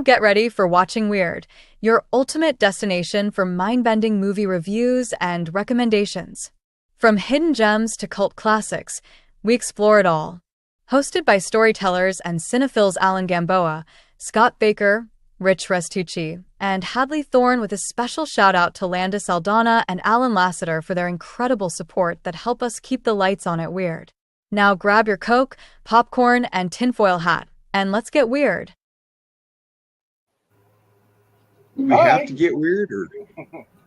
get ready for Watching Weird, your ultimate destination for mind-bending movie reviews and recommendations. From hidden gems to cult classics, we explore it all. Hosted by storytellers and cinephiles Alan Gamboa, Scott Baker, Rich Restucci, and Hadley Thorne, with a special shout-out to Landis Aldana and Alan Lasseter for their incredible support that help us keep the lights on at Weird. Now grab your Coke, popcorn, and tinfoil hat, and let's get weird. We have to get weird, or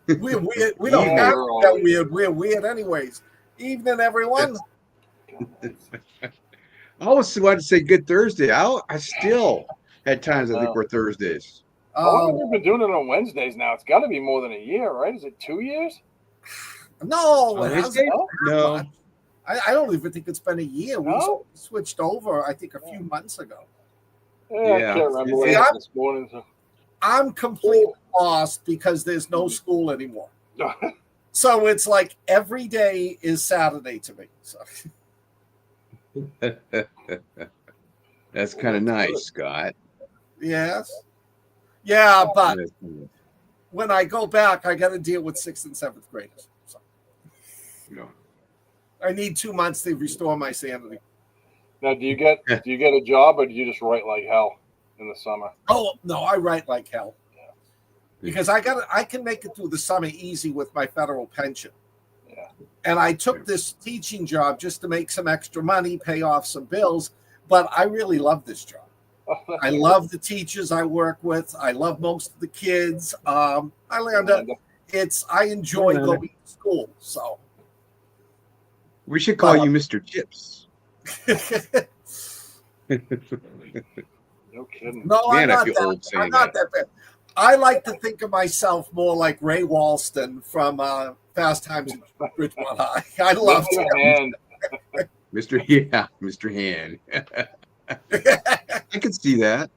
we're weird. We don't have to get weird. We're weird anyways. Evening, everyone. I always wanted to say good Thursday. I still at times I think we're Thursdays. We've been doing it on Wednesdays now. It's got to be more than a year, right? Is it 2 years? No, it hasn't. No. I don't even think it's been a year. No? We switched over, I think, a few months ago. Yeah. I can't remember what it was this morning. So. I'm completely lost because there's no school anymore. So it's like every day is Saturday to me. So. That's kind of nice, Scott. Yes. Yeah, but when I go back, I got to deal with 6th and 7th graders. So. No. I need 2 months to restore my sanity. Now, do you get a job, or do you just write like hell in the summer? Oh no, I write like hell. Yeah. Because I can make it through the summer easy with my federal pension. Yeah. And I took this teaching job just to make some extra money, pay off some bills. But I really love this job. I love the teachers I work with. I love most of the kids. I enjoy going to school. So we should call you Mr. Chips. No kidding. No, I'm not that bad. I like to think of myself more like Ray Walston from Fast Times at Ridgemont High. I love him. Mr. Hand. I can see that.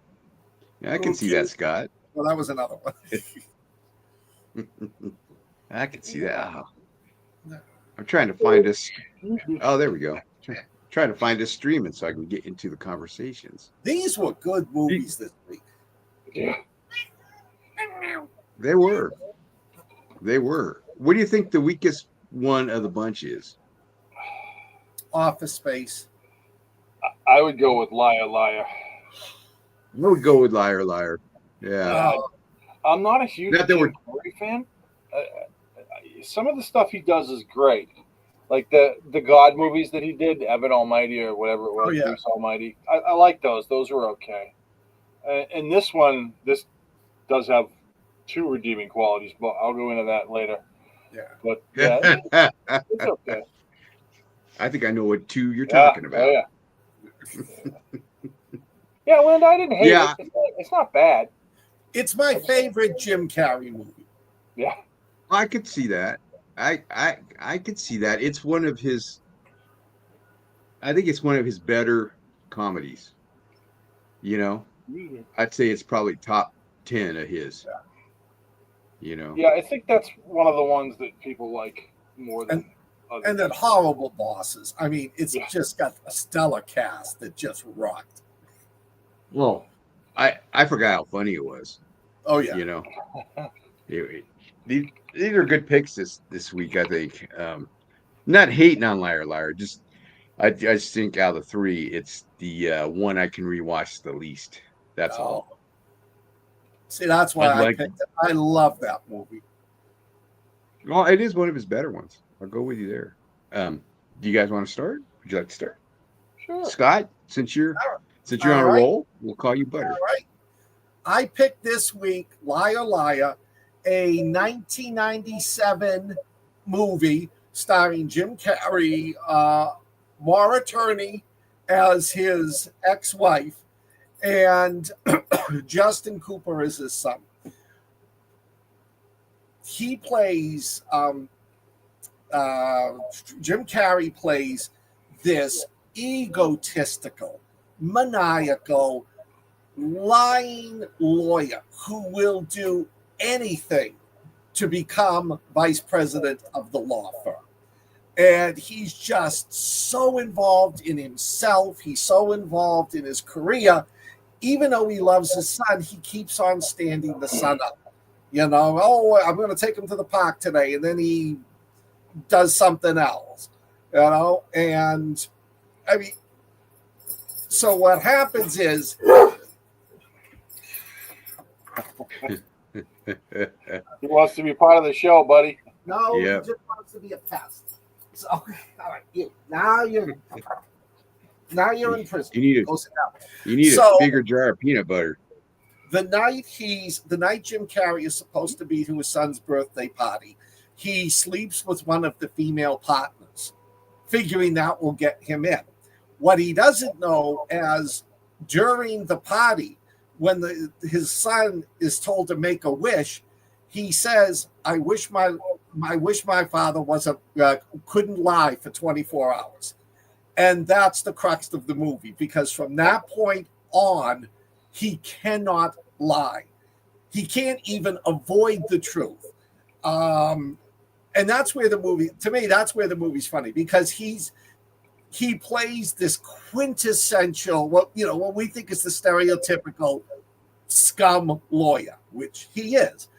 Yeah, I can see that, Scott. Well, that was another one. I can see that. Oh. I'm trying to find us. Oh, there we go. Trying to find us streaming so I can get into the conversations. These were good movies this week. Yeah. They were. What do you think the weakest one of the bunch is? Office Space. I would go with Liar Liar. I would go with Liar Liar. Yeah. I'm not a huge Jim Carrey fan. Some of the stuff he does is great. Like the God movies that he did, Evan Almighty or whatever it was, Bruce Almighty. I like those. Those were okay. And this does have 2 redeeming qualities, but I'll go into that later. Yeah. But yeah, it's okay. I think I know what 2 you're talking about. Oh, yeah. Yeah, Linda, I didn't hate it. It's not bad. It's my favorite Jim Carrey movie. Yeah. I could see that. I could see that. It's one of his. I think it's one of his better comedies. You know, I'd say it's probably top 10 of his. Yeah. You know. Yeah, I think that's one of the ones that people like more than. And then Horrible Bosses. I mean, it's just got a stellar cast that just rocked. Well, I forgot how funny it was. Oh yeah. You know. These are good picks this week, I think. Not hating on Liar Liar, I just think out of the 3, it's the one I can rewatch the least. That's all. See, that's why I picked it. I love that movie. Well, it is one of his better ones. I'll go with you there. Do you guys want to start? Would you like to start? Sure. Scott, since you're on a roll, we'll call you Butter. All right. I picked this week Liar Liar, a 1997 movie starring Jim Carrey, Maura Tierney as his ex-wife, and Justin Cooper as his son. He plays, Jim Carrey plays this egotistical, maniacal, lying lawyer who will do anything to become vice president of the law firm. And he's just so involved in himself. He's so involved in his career. even though he loves his son, he keeps on standing the son up. You know, oh, I'm going to take him to the park today, and then he does something else. You know, and I mean, so what happens is. He wants to be part of the show, buddy. No, he just wants to be a pest. So, all right, now you're in prison. You need a bigger jar of peanut butter. The night Jim Carrey is supposed to be to his son's birthday party, he sleeps with one of the female partners, figuring that will get him in. What he doesn't know is during the party, when his son is told to make a wish, he says, "I wish my father wasn't couldn't lie for 24 hours," and that's the crux of the movie, because from that point on, he cannot lie. He can't even avoid the truth, and that's where the movie, to me, that's where the movie's funny, because he plays this quintessential, what we think is the stereotypical scum lawyer, which he is.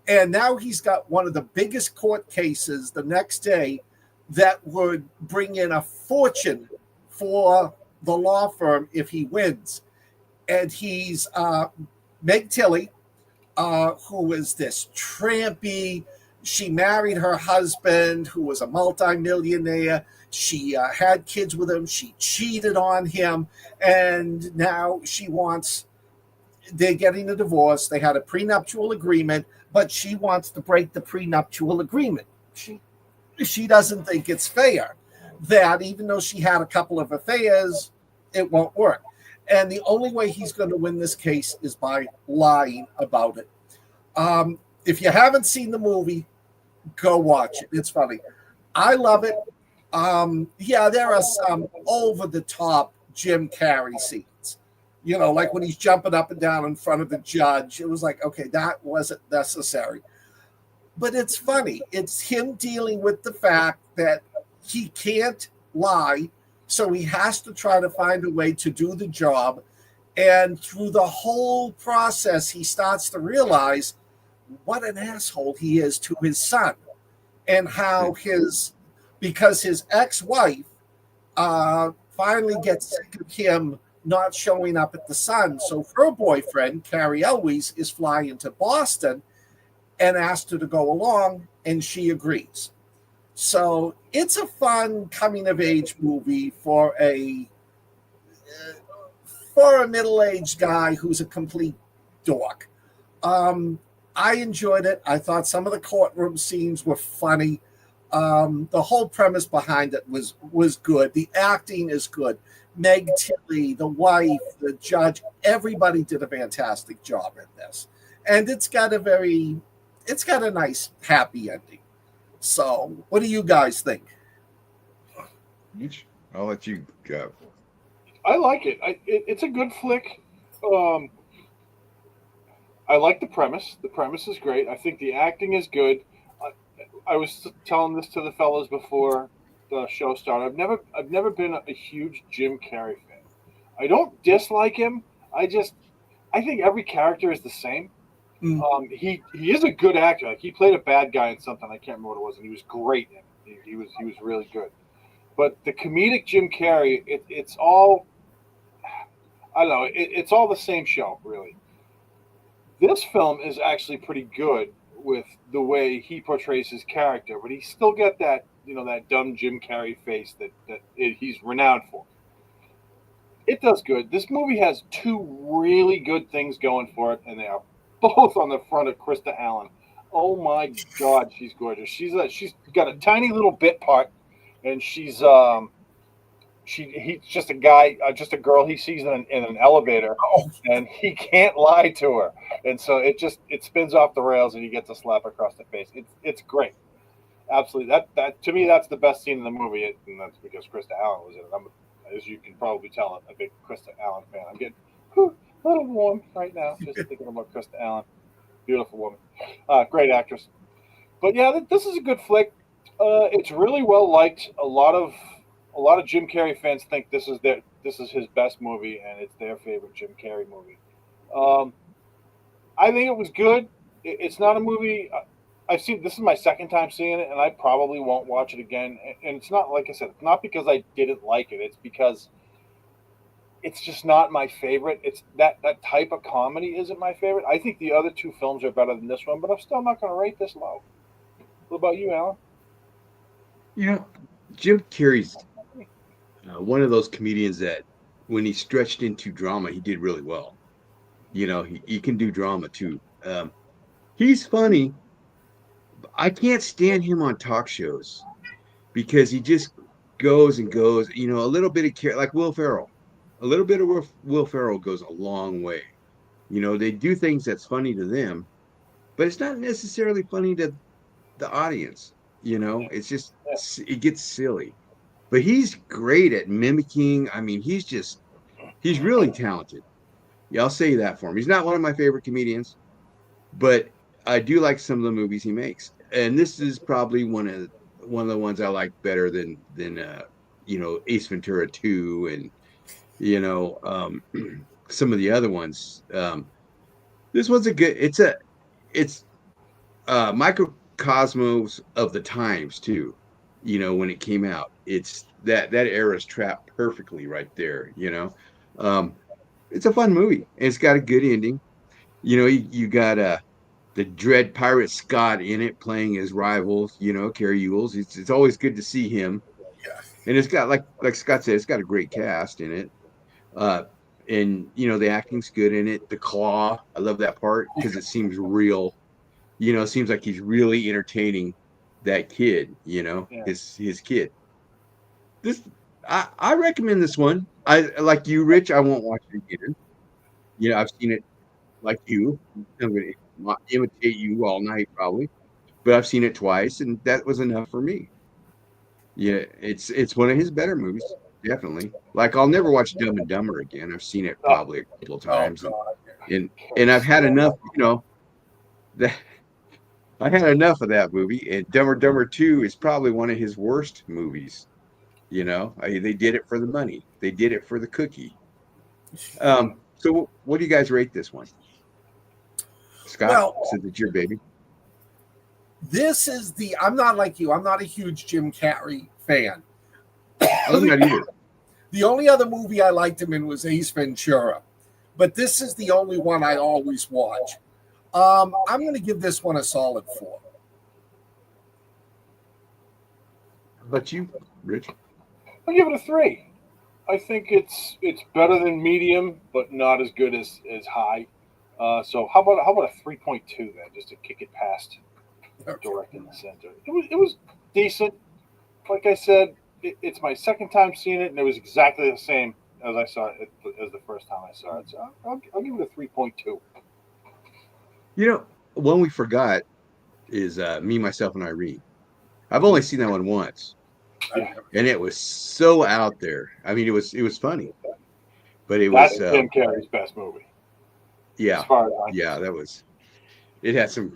And now he's got one of the biggest court cases the next day that would bring in a fortune for the law firm if he wins. And he's Meg Tilly, who is this trampy. She married her husband, who was a multimillionaire. She had kids with him. She cheated on him. And now they're getting a divorce. They had a prenuptial agreement, but she wants to break the prenuptial agreement. She doesn't think it's fair that even though she had a couple of affairs, it won't work. And the only way he's going to win this case is by lying about it. If you haven't seen the movie, go watch it. It's funny. I love it. There are some over-the-top Jim Carrey scenes. Like when he's jumping up and down in front of the judge. It was like, okay, that wasn't necessary. But it's funny. It's him dealing with the fact that he can't lie, so he has to try to find a way to do the job. And through the whole process, he starts to realize what an asshole he is to his son, and how because his ex-wife finally gets sick of him not showing up at the Sun. So her boyfriend, Carrie Elwes, is flying to Boston and asked her to go along, and she agrees. So it's a fun coming-of-age movie for a middle-aged guy who's a complete dork. I enjoyed it. I thought some of the courtroom scenes were funny. The whole premise behind it was good. The acting is good. Meg Tilly, the wife, the judge, everybody did a fantastic job in this. And it's got a nice happy ending. So what do you guys think? I'll let you go. I like it. It's a good flick. I like the premise. The premise is great. I think the acting is good. I was telling this to the fellows before the show started. I've never been a huge Jim Carrey fan. I don't dislike him. I think every character is the same. Mm. He is a good actor. Like, he played a bad guy in something, I can't remember what it was, and he was great in it. He was really good. But the comedic Jim Carrey, it's all, I don't know, it's all the same show, really. This film is actually pretty good with the way he portrays his character, but he still got that, that dumb Jim Carrey face that he's renowned for. It does good. This movie has two really good things going for it, and they are both on the front of Krista Allen. Oh my God, she's gorgeous. She's got a tiny little bit part, and he's just a guy, just a girl he sees in an elevator, and he can't lie to her, and so it spins off the rails, and he gets a slap across the face. It's great, absolutely. That to me, that's the best scene in the movie, and that's because Krista Allen was in it. As you can probably tell, I'm a big Krista Allen fan. I'm getting a little warm right now just thinking about Krista Allen. Beautiful woman, great actress. But yeah, this is a good flick. It's really well liked. A lot of Jim Carrey fans think this is this is his best movie, and it's their favorite Jim Carrey movie. I think it was good. It's not a movie. I've seen this is my second time seeing it, and I probably won't watch it again. And it's not like I said, it's not because I didn't like it. It's because it's just not my favorite. It's that type of comedy isn't my favorite. I think the other two films are better than this one, but I'm still not going to rate this low. What about you, Alan? Jim Carrey's one of those comedians that when he stretched into drama, he did really well. He can do drama too. He's funny. I can't stand him on talk shows because he just goes and goes. A little bit of like Will Ferrell. A little bit of Will Ferrell goes a long way. They do things that's funny to them, but it's not necessarily funny to the audience. It's just it gets silly. But he's great at mimicking. I mean, he's really talented. Yeah, I'll say that for him. He's not one of my favorite comedians, but I do like some of the movies he makes. And this is probably one of the ones I like better than Ace Ventura 2 and some of the other ones. This one's it's microcosmos of the times too. When it came out, it's that era's trapped perfectly right there. It's a fun movie. And it's got a good ending. You got the dread pirate Scott in it playing his rival, Cary Ewells. It's always good to see him. Yeah. And it's got like Scott said, it's got a great cast in it. And the acting's good in it. The claw, I love that part because it seems real. It seems like he's really entertaining that kid, his kid. I recommend this one. I like you, Rich. I won't watch it again. I've seen it like you. I'm going to imitate you all night probably, but I've seen it twice, and that was enough for me. Yeah, it's one of his better movies, definitely. Like I'll never watch Dumb and Dumber again. I've seen it probably a couple of times, and I've had enough. That I had enough of that movie. And Dumber Dumber 2 is probably one of his worst movies. They did it for the money. They did it for the cookie. So what do you guys rate this one? Scott, since it's your baby. I'm not like you. I'm not a huge Jim Carrey fan. I'm not either. The only other movie I liked him in was Ace Ventura. But this is the only one I always watch. I'm going to give this one a solid 4. But you, Rich? I'll give it a 3. I think it's better than medium, but not as good as high. So how about a 3.2 then, just to kick it past direct in the center. It was decent. Like I said, it's my second time seeing it, and it was exactly the same as I saw it as the first time I saw it. So I'll give it a 3.2. One we forgot is Me, Myself, and Irene. I've only seen that one once. Yeah. And it was so out there. I mean, it was funny, but that's Jim Carrey's best movie. Yeah, yeah, that was. It had some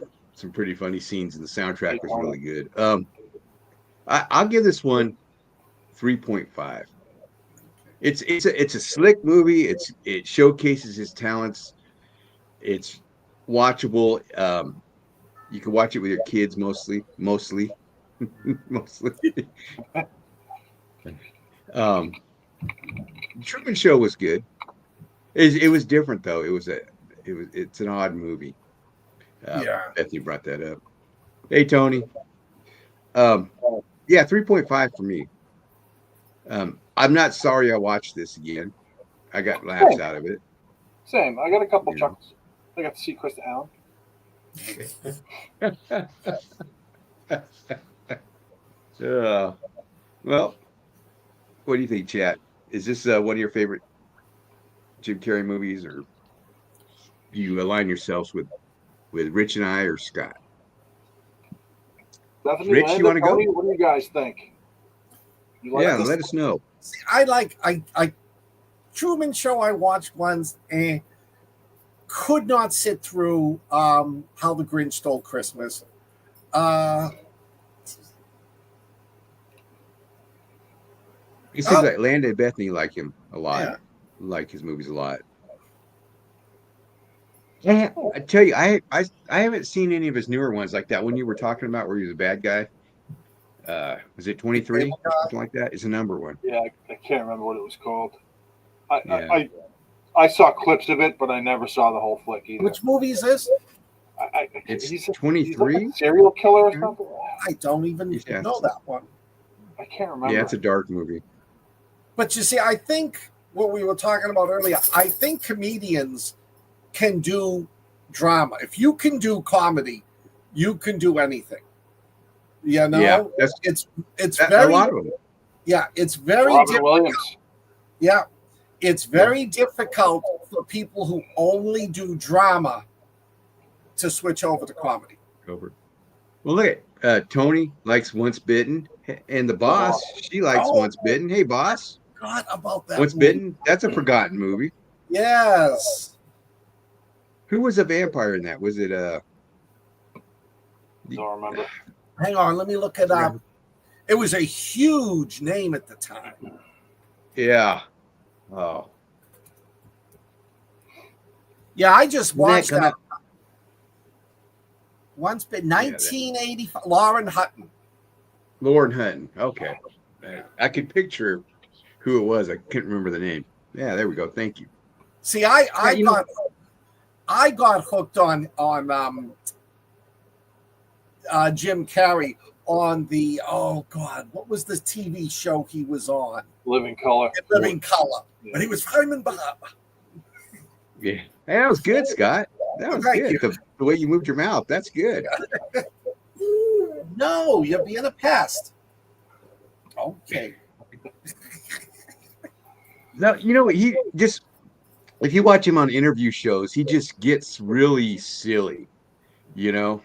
pretty funny scenes, and the soundtrack was really good. I'll give this one 3.5. It's a slick movie. It showcases his talents. It's watchable. You can watch it with your kids mostly. Truman Show was good. It was different though. It's an odd movie. Bethany brought that up. Hey Tony. 3.5 for me. I'm not sorry I watched this again. I got laughs out of it. Same. I got a couple chuckles. I got to see Krista Allen. Well, what do you think, chat? Is this one of your favorite Jim Carrey movies, or do you align yourselves with Rich and I or Scott? Rich, you want to go? What do you guys think? Let us know. See, I Truman Show. I watched once and could not sit through How the Grinch Stole Christmas. It seems like Landon and Bethany like him. a lot. Yeah. Like his movies a lot. Yeah, I tell you, I haven't seen any of his newer ones like that one you were talking about where he was a bad guy. Was it 23 or something like that? It's a number one. Yeah, I can't remember what it was called. I, Yeah. I saw clips of it, but I never saw the whole flick either. Which movie is this? It's He's 23. He's like a serial killer or something. I don't even know that one. I can't remember. Yeah, it's a dark movie. But you see, I think what we were talking about earlier, I think comedians can do drama. If you can do comedy, you can do anything. You know, Yeah, it's very, a lot of them. Yeah, it's very Robin difficult. Williams. Yeah, it's very difficult for people who only do drama to switch over to comedy. Well, look at Tony likes Once Bitten, and the boss, she likes Once Bitten. Hey, boss. Forgot about that. Once Bitten, that's a forgotten movie. Yes. Who was a vampire in that? Was it Don't remember. Hang on, let me look it up. It was a huge name at the time. Yeah. Oh. Yeah, I just watched that. Once Bitten, 1985. Lauren Hutton. Lauren Hutton. Okay. I could picture who it was. I couldn't remember the name. Yeah, there we go. Thank you. See, I got hooked on Jim Carrey on the what was the TV show he was on? Living Color. Living Color. Yeah. But he was Fireman Bob. Yeah, that was good, Scott. That was good. The way you moved your mouth, that's good. No, you're being a pest. Okay. No, you know, he just, if you watch him on interview shows, he just gets really silly, you know,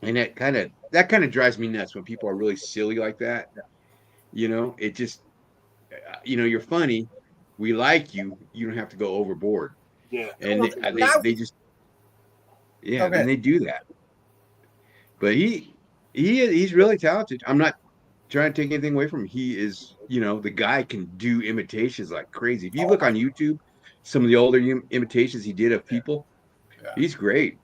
and that kind of drives me nuts when people are really silly like that. You know, it just, you know, you're funny, we like you, you don't have to go overboard. Yeah, and they just, and they do that. But he's really talented. I'm not trying to take anything away from him. He is, you know, the guy can do imitations like crazy. If you look on YouTube, some of the older imitations he did of people, he's great.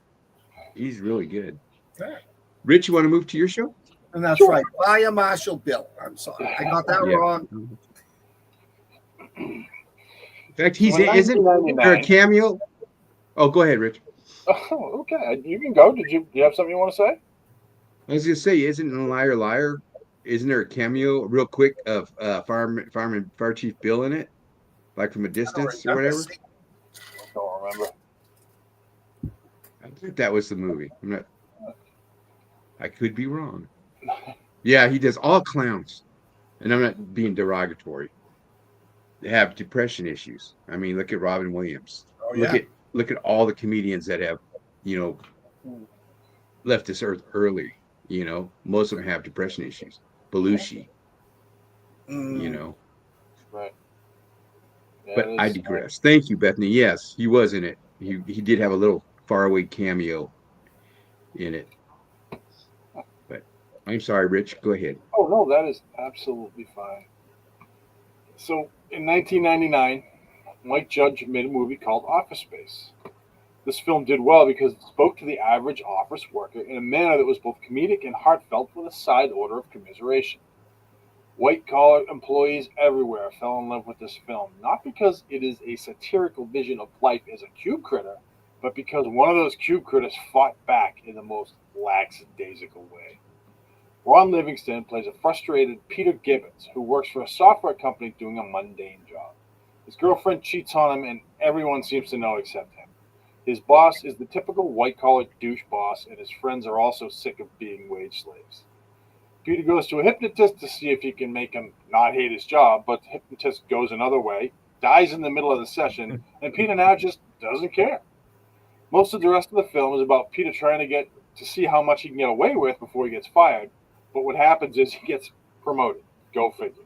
He's really good. Yeah. Rich, you want to move to your show? And that's right. Fire Marshal Bill. I'm sorry. I got that wrong. In fact, isn't there a cameo? Oh, go ahead, Rich. Oh, okay. You can go. Do you have something you want to say? I was going to say, isn't in Liar Liar, isn't there a cameo real quick of Fireman Fire Chief Bill in it? Like from a distance or whatever? I don't remember. I think that was the movie. I could be wrong. Yeah, he does all clowns. And I'm not being derogatory. They have depression issues. I mean, look at Robin Williams. Look at all the comedians that have, you know, left this earth early. You know, most of them have depression issues. Belushi, you know. Right. Yeah, but I digress. Thank you, Bethany. Yes, he was in it. He did have a little faraway cameo in it. But I'm sorry, Rich. Go ahead. Oh, no, that is absolutely fine. So in 1999, Mike Judge made a movie called Office Space. This film did well because it spoke to the average office worker in a manner that was both comedic and heartfelt with a side order of commiseration. White-collar employees everywhere fell in love with this film, not because it is a satirical vision of life as a cube critter, but because one of those cube critters fought back in the most lackadaisical way. Ron Livingston plays a frustrated Peter Gibbons who works for a software company doing a mundane job. His girlfriend cheats on him and everyone seems to know except him. His boss is the typical white-collar douche boss, and his friends are also sick of being wage slaves. Peter goes to a hypnotist to see if he can make him not hate his job, but the hypnotist goes another way, dies in the middle of the session, and Peter now just doesn't care. Most of the rest of the film is about Peter trying to see how much he can get away with before he gets fired, but what happens is he gets promoted. Go figure.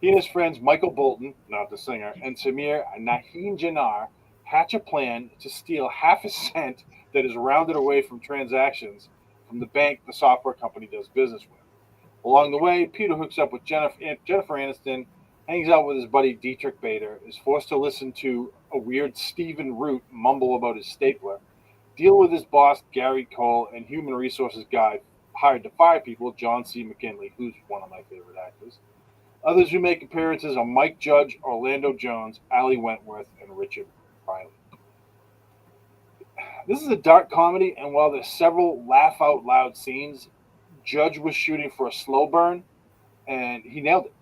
He and his friends Michael Bolton, not the singer, and Samir Nahin Janar hatch a plan to steal half a cent that is rounded away from transactions from the bank the software company does business with. Along the way, Peter hooks up with Jennifer Aniston, hangs out with his buddy Dietrich Bader, is forced to listen to a weird Stephen Root mumble about his stapler, deal with his boss Gary Cole, and human resources guy hired to fire people John C. McKinley, who's one of my favorite actors. Others who make appearances are Mike Judge, Orlando Jones, Ali Wentworth, and Richard Riley. This is a dark comedy, and while there's several laugh out loud scenes, Judge was shooting for a slow burn, and he nailed it.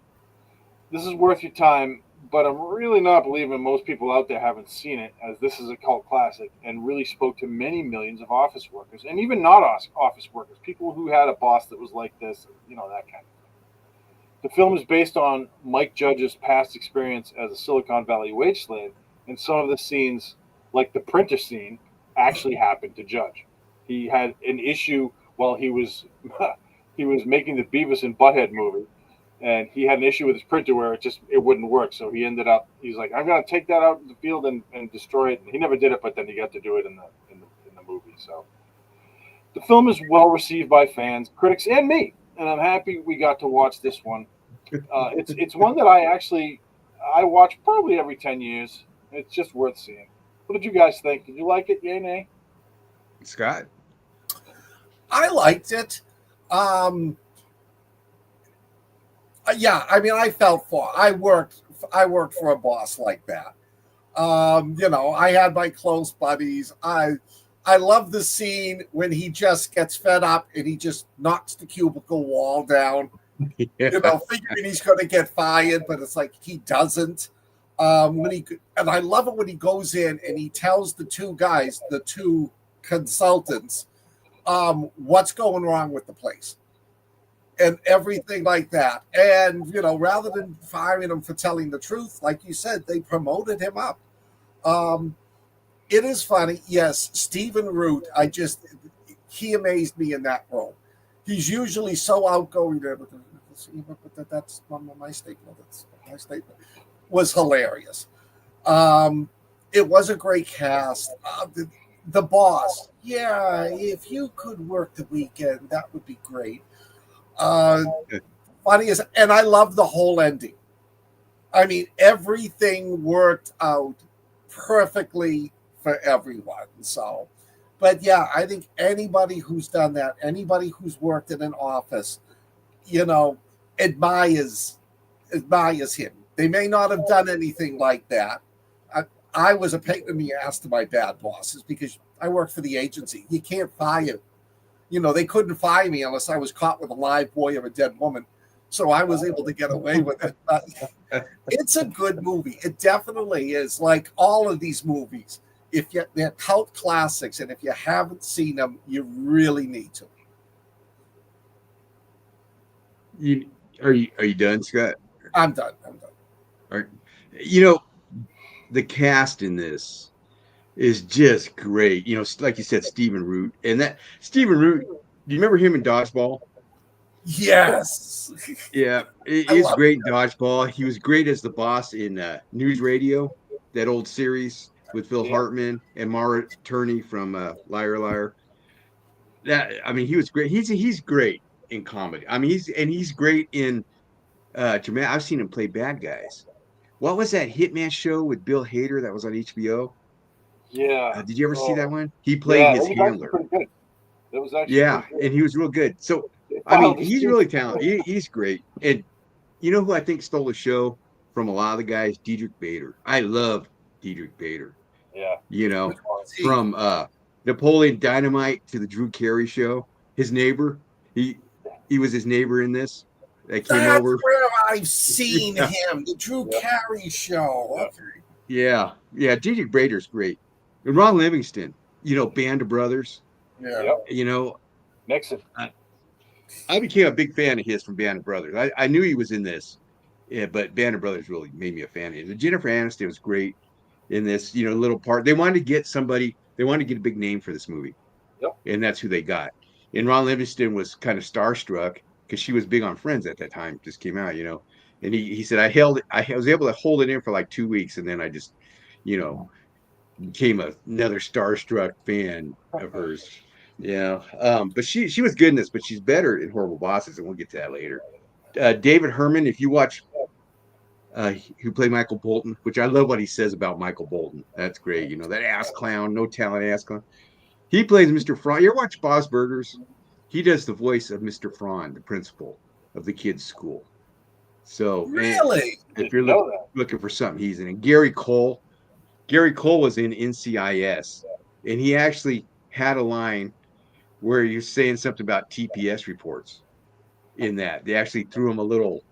This is worth your time, but I'm really not believing most people out there haven't seen it, as this is a cult classic and really spoke to many millions of office workers, and even not office workers, people who had a boss that was like this, that kind of thing. The film is based on Mike Judge's past experience as a Silicon Valley wage slave, and some of the scenes, like the printer scene, actually happened to Judge. He had an issue while he was he was making the Beavis and Butthead movie, and he had an issue with his printer where it wouldn't work. So he's like, I'm gonna take that out in the field and destroy it. And he never did it, but then he got to do it in the movie. So the film is well received by fans, critics, and me, and I'm happy we got to watch this one. It's one that I watch probably every 10 years. It's just worth seeing. What did you guys think? Did you like it? Yay, nay? Scott? I liked it. Yeah, I mean, I worked for a boss like that. I had my close buddies. I love the scene when he just gets fed up and he just knocks the cubicle wall down. Yeah. Figuring he's going to get fired, but it's like he doesn't. And I love it when he goes in and he tells the two consultants, what's going wrong with the place and everything like that. And, rather than firing him for telling the truth, like you said, they promoted him up. It is funny. Yes, Stephen Root, he amazed me in that role. He's usually so outgoing there, but that's my statement. That's my statement. Was hilarious. It was a great cast. The boss, yeah, if you could work the weekend, that would be great. Funny is, and I love the whole ending. I mean, everything worked out perfectly for everyone. So, but yeah, I think anybody who's done that, anybody who's worked in an office, admires him. They may not have done anything like that. I was a pain in the ass to my bad bosses because I worked for the agency. You can't fire. They couldn't fire me unless I was caught with a live boy or a dead woman. So I was able to get away with it. But it's a good movie. It definitely is. Like all of these movies, they're cult classics, and if you haven't seen them, you really need to. Are you done, Scott? I'm done. All right. The cast in this is just great. Like you said, Stephen Root. And that Stephen Root, do you remember him in Dodgeball? Yes. Yeah, he's great in Dodgeball. He was great as the boss in News Radio, that old series with Phil Hartman and Mara Turney from Liar Liar. He was great. He's great in comedy. He's great in dramatic. I've seen him play bad guys. What was that Hitman show with Bill Hader that was on HBO? Yeah. Did you ever see that one? He played his handler. That was actually and he was real good. So he's really talented. He's great. And who I think stole the show from a lot of the guys? Dietrich Bader. I love Dietrich Bader. Yeah. From Napoleon Dynamite to the Drew Carey show. His neighbor. He was his neighbor in this. That came That's over. where I've seen him. The Drew Carey show. Okay. Yeah. Dietrich Bader's great. And Ron Livingston. Band of Brothers. Yeah. Nixon. I became a big fan of his from Band of Brothers. I knew he was in this, but Band of Brothers really made me a fan of his. Jennifer Aniston was great in this, little part. They wanted to get a big name for this movie. Yep. And that's who they got. And Ron Livingston was kind of starstruck because she was big on Friends at that time, just came out, And he said, I was able to hold it in for like 2 weeks, and then I just, became another starstruck fan of hers. Yeah. But she was good in this, but she's better in Horrible Bosses, and we'll get to that later. David Herman, if you watch who played Michael Bolton, which I love what he says about Michael Bolton. That's great. You know, that ass clown, no talent ass clown. He plays Mr. Fraun. You ever watch Bob's Burgers? He does the voice of Mr. Fraun, the principal of the kids' school. So, really, if you're looking for something, he's in it. Gary Cole was in NCIS, and he actually had a line where you're saying something about TPS reports in that. They actually threw him a little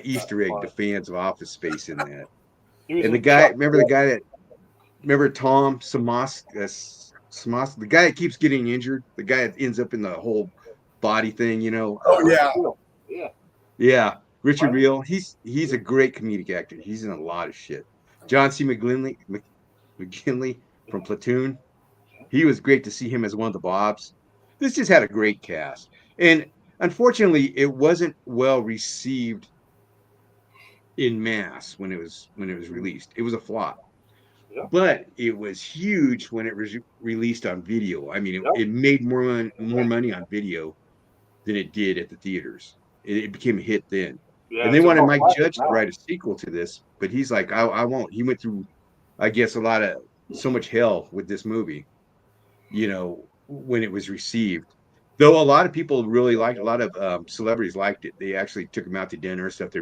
Easter egg to fans of Office Space in that. And the guy, remember Tom Samos, the guy that keeps getting injured, the guy that ends up in the whole body thing, you know? Yeah. Richard Reel, he's a great comedic actor. He's in a lot of shit. John C. McGinley from Platoon. He was great to see him as one of the Bobs. This just had a great cast. And unfortunately, it wasn't well received in mass when it was released. It was a flop. Yeah. But it was huge when it was released on video. I mean, it made more money on video than it did at the theaters. It became a hit then. Yeah, and they wanted Mike Judge to write a sequel to this, but he's like, I won't. He went through, I guess, so much hell with this movie, you know, when it was received. Though a lot of people really liked, a lot of celebrities liked it. They actually took him out to dinner and stuff.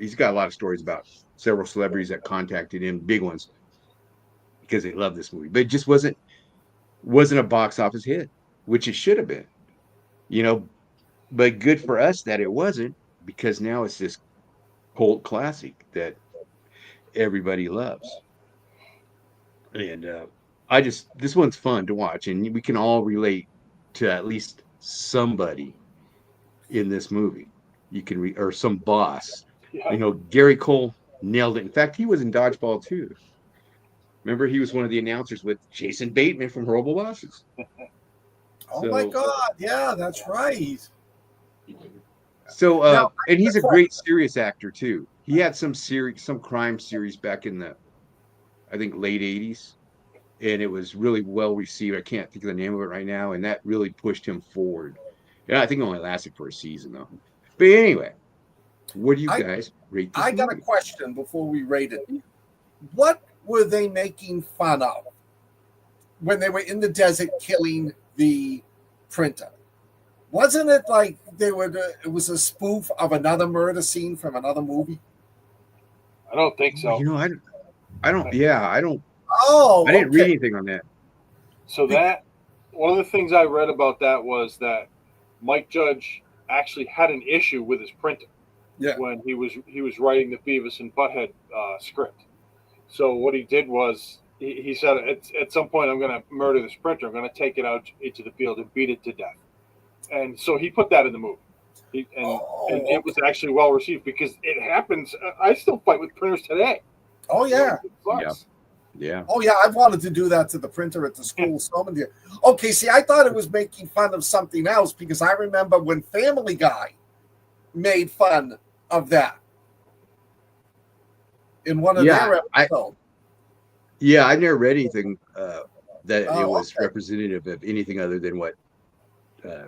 He's got a lot of stories about several celebrities that contacted him, big ones, because they love this movie. But it just wasn't a box office hit, which it should have been, you know. But good for us that it wasn't, because now it's this cult classic that everybody loves. And this one's fun to watch, and we can all relate to at least somebody in this movie. You can or some boss. Yeah. You know, Gary Cole nailed it. In fact, he was in Dodgeball too. Remember, he was one of the announcers with Jason Bateman from Horrible Bosses. My God. Yeah, that's right. So, and he's a great serious actor too. He had some crime series back in the, I think, late 80s. And it was really well received. I can't think of the name of it right now. And that really pushed him forward. Yeah, I think it only lasted for a season though. But anyway, what do you guys rate this movie? Got a question before we rate it. What were they making fun of when they were in the desert killing the printer? Wasn't it like it was a spoof of another murder scene from another movie? I don't think so. You know, I don't. Yeah, I don't. Oh, I didn't read anything on that. So that one of the things I read about that was that Mike Judge actually had an issue with his printer when he was writing the Beavis and Butthead script. So what he did was he said at some point, I'm going to murder this printer. I'm going to take it out into the field and beat it to death. And so he put that in the movie. And it was actually well received because it happens. I still fight with printers today. Oh, yeah. Yeah. Oh, yeah. I've wanted to do that to the printer at the school. Okay, see, I thought it was making fun of something else because I remember when Family Guy made fun of that in one of their episodes. I never read anything that it was representative of anything other than what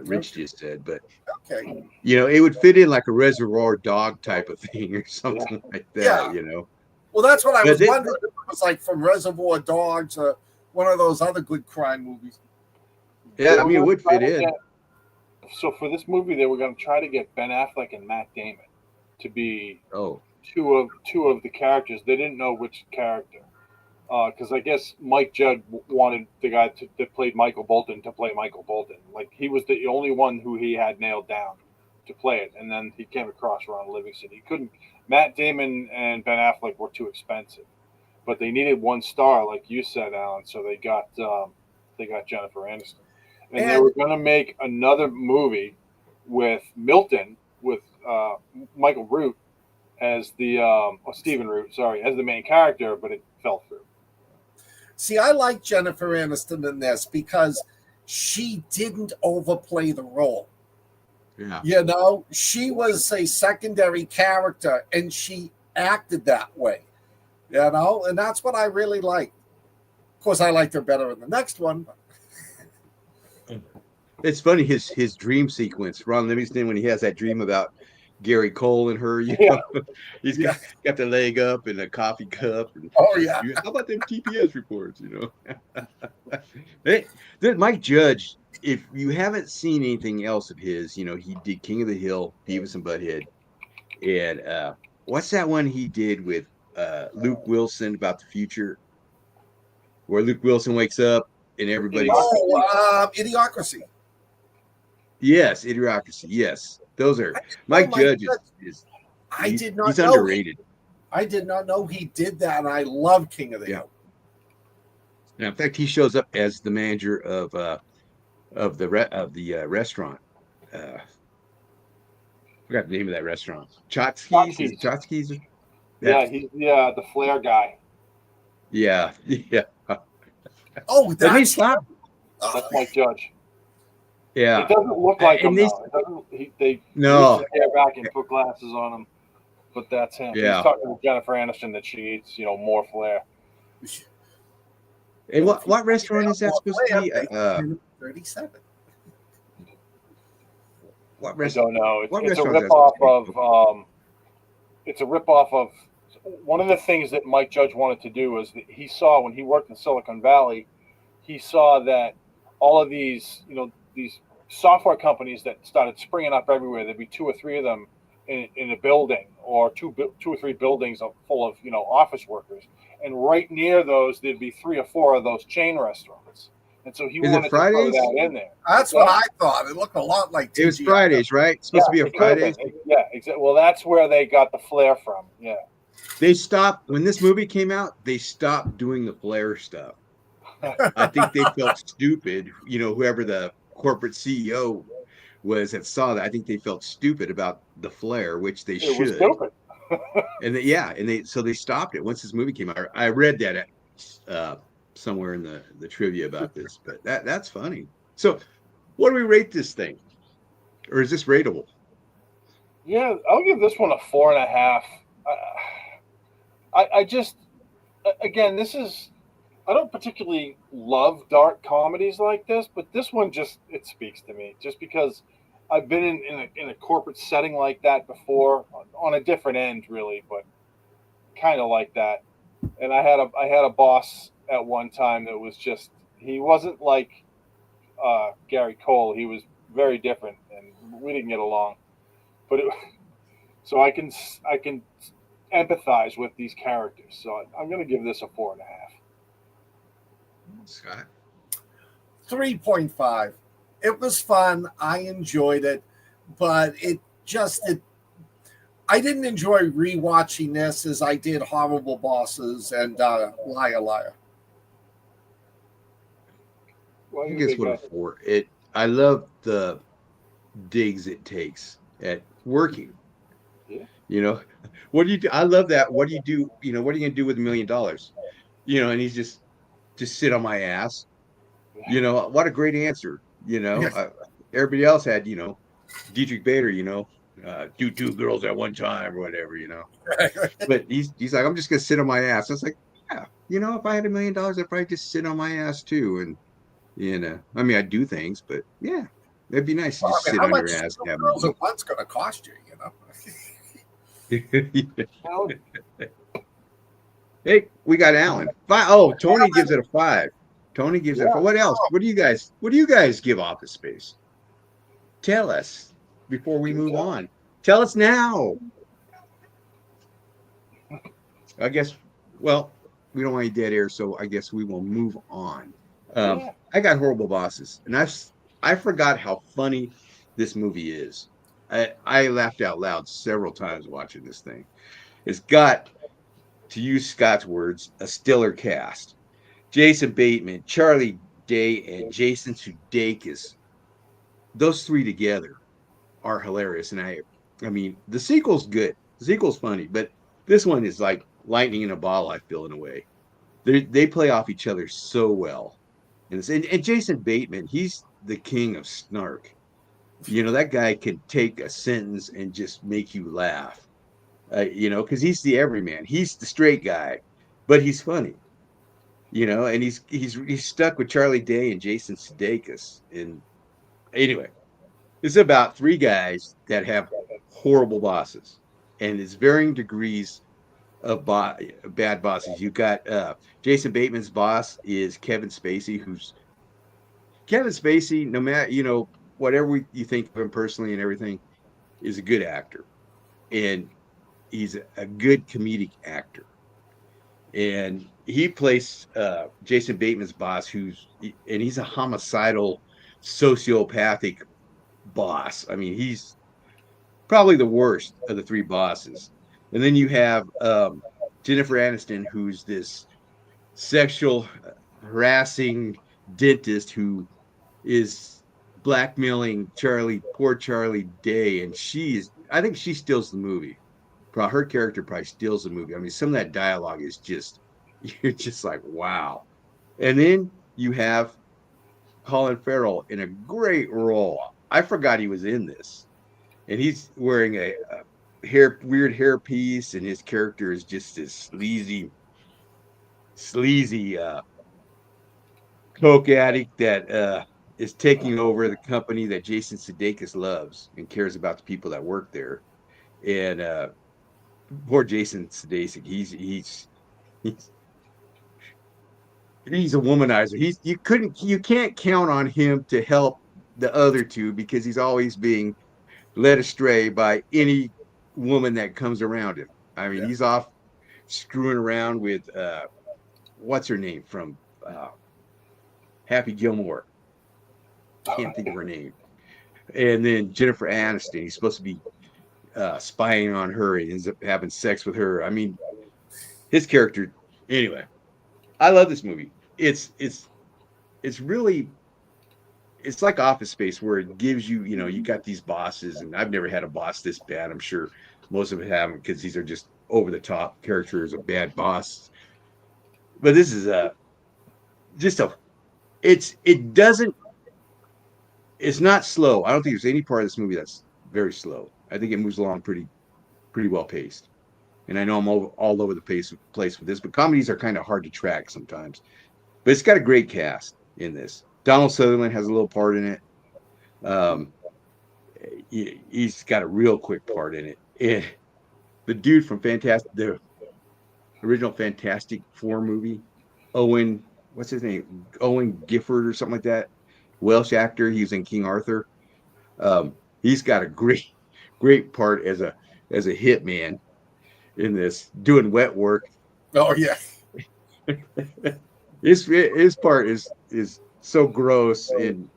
Rich just said, but you know, it would fit in like a Reservoir Dog type of thing or something like that, you know. Well, that's what I was wondering. If it was like from Reservoir Dogs or one of those other good crime movies. Yeah, I mean, it would fit in. So for this movie, they were going to try to get Ben Affleck and Matt Damon to be two of the characters. They didn't know which character. Because I guess Mike Judd wanted the guy that played Michael Bolton to play Michael Bolton. Like, he was the only one who he had nailed down to play it. And then he came across Ron Livingston. He couldn't. Matt Damon and Ben Affleck were too expensive, but they needed one star, like you said, Alan. So they got Jennifer Aniston, and they were going to make another movie with Milton with Michael Root as the Stephen Root, as the main character, but it fell through. See, I like Jennifer Aniston in this because she didn't overplay the role. Yeah. You know, she was a secondary character and she acted that way. You know, and that's what I really liked. Of course, I liked her better in the next one. It's funny, his dream sequence, Ron Livingston, when he has that dream about Gary Cole and her. You Yeah. know, he's got the leg up and a coffee cup. And, Oh yeah. How about them TPS reports? You know, hey, Mike Judge. If you haven't seen anything else of his, you know, he did King of the Hill, Beavis and Butthead, and what's that one he did with Luke Wilson about the future, where Luke Wilson wakes up and everybody's Idiocracy. yes, Idiocracy. Yes, those are Mike Judge is I did not he's know underrated. I did not know he did that, and I love King of the Hill. Now, in fact, he shows up as the manager of the restaurant. I forgot the name of that restaurant. Chotsky's. Yeah, he's the Flair guy. Yeah. Oh, that's That's Mike Judge. Yeah, it doesn't look like him. They no back and put glasses on him, but that's him. Yeah. He's talking to Jennifer Aniston that she eats, more Flair. And what restaurant is that supposed to be? 37. What restaurant? I don't know. It's a ripoff of. It's a ripoff of one of the things that Mike Judge wanted to do was that he saw when he worked in Silicon Valley, he saw that all of these, these software companies that started springing up everywhere. There'd be 2 or 3 of them in a building, or two or 3 buildings full of office workers, and right near those there'd be 3 or 4 of those chain restaurants. And so he wanted to throw that in there. That's what I thought. It looked a lot like TGI. It was Fridays, right? It's supposed to be a Fridays. Yeah, exactly. Well, that's where they got the Flair from. Yeah. They stopped when this movie came out. They stopped doing the Flair stuff. I think they felt stupid. Whoever the corporate CEO was that saw that, I think they felt stupid about the Flair, which they should. Was stupid. So they stopped it once this movie came out. I read that somewhere in the trivia about this, but that's funny. So, what do we rate this thing, or is this rateable? Yeah, I'll give this one a 4.5. I just, again, I don't particularly love dark comedies like this, but this one it speaks to me just because I've been in a corporate setting like that before, on a different end really, but kind of like that. And I had a boss at one time that was he wasn't like Gary Cole. He was very different, and we didn't get along. But so I can empathize with these characters. So I'm going to give this a 4.5. Scott? 3.5. It was fun. I enjoyed it, but I didn't enjoy rewatching this as I did Horrible Bosses and Liar Liar. Well, I guess what a 4. I love the digs it takes at working. Yeah. What do you do? I love that. What do you do? What are you gonna do with $1 million? And he's just sit on my ass. What a great answer. Everybody else had, Dietrich Bader, do 2 girls at one time or whatever, But he's like, I'm just gonna sit on my ass. I was like, yeah, if I had $1 million, I'd probably just sit on my ass too. And I mean, I'd do things, but yeah, it'd be nice to just sit on your ass. How much girls at once going to cost you? Hey, we got Alan. Tony gives it a 5. Tony gives it a 5. What else? What do you guys give Office Space? Tell us before we move on. Tell us now. I guess, we don't want any dead air, so I guess we will move on. I got Horrible Bosses, and I forgot how funny this movie is. I laughed out loud several times watching this thing. It's got, to use Scott's words, a stellar cast. Jason Bateman, Charlie Day, and Jason Sudeikis. Those 3 together are hilarious. And I mean, the sequel's good. The sequel's funny, but this one is like lightning in a bottle, I feel, in a way. They play off each other so well. And Jason Bateman, he's the king of snark. That guy can take a sentence and just make you laugh. Because he's the everyman. He's the straight guy, but he's funny. And he's stuck with Charlie Day and Jason Sudeikis. And anyway, it's about 3 guys that have horrible bosses, and it's varying degrees of bad bosses. You got Jason Bateman's boss is Kevin Spacey, who's Kevin Spacey. No matter whatever you think of him personally and everything, is a good actor, and he's a good comedic actor. And he plays Jason Bateman's boss, he's a homicidal, sociopathic boss. I mean, he's probably the worst of the three bosses. And then you have Jennifer Aniston, who's this sexual harassing dentist who is blackmailing poor Charlie Day, and I think she steals the movie. Her character probably steals the movie. I mean, some of that dialogue is just, you're just like, wow. And then you have Colin Farrell in a great role. I forgot he was in this, and he's wearing a weird hairpiece, and his character is just this sleazy coke addict that is taking over the company that Jason Sudeikis loves and cares about the people that work there. And poor Jason Sudeikis, he's he's a womanizer. You can't count on him to help the other two because he's always being led astray by any woman that comes around him. I mean, he's off screwing around with what's her name from Happy Gilmore. Can't think of her name. And then Jennifer Aniston. He's supposed to be spying on her and ends up having sex with her. I mean, his character. Anyway, I love this movie. It's really, it's like Office Space, where it gives you, you got these bosses, and I've never had a boss this bad. I'm sure most of it haven't, because these are just over the top characters of bad bosses. But this is it's not slow. I don't think there's any part of this movie that's very slow. I think it moves along pretty well paced. And I know I'm all over the place with this, but comedies are kind of hard to track sometimes. But it's got a great cast in this. Donald Sutherland has a little part in it. He's got a real quick part in it. And the dude from the original Fantastic Four movie, what's his name? Owen Gifford or something like that. Welsh actor. He was in King Arthur. He's got a great part as a hitman in this, doing wet work. Oh yeah. His part is so gross and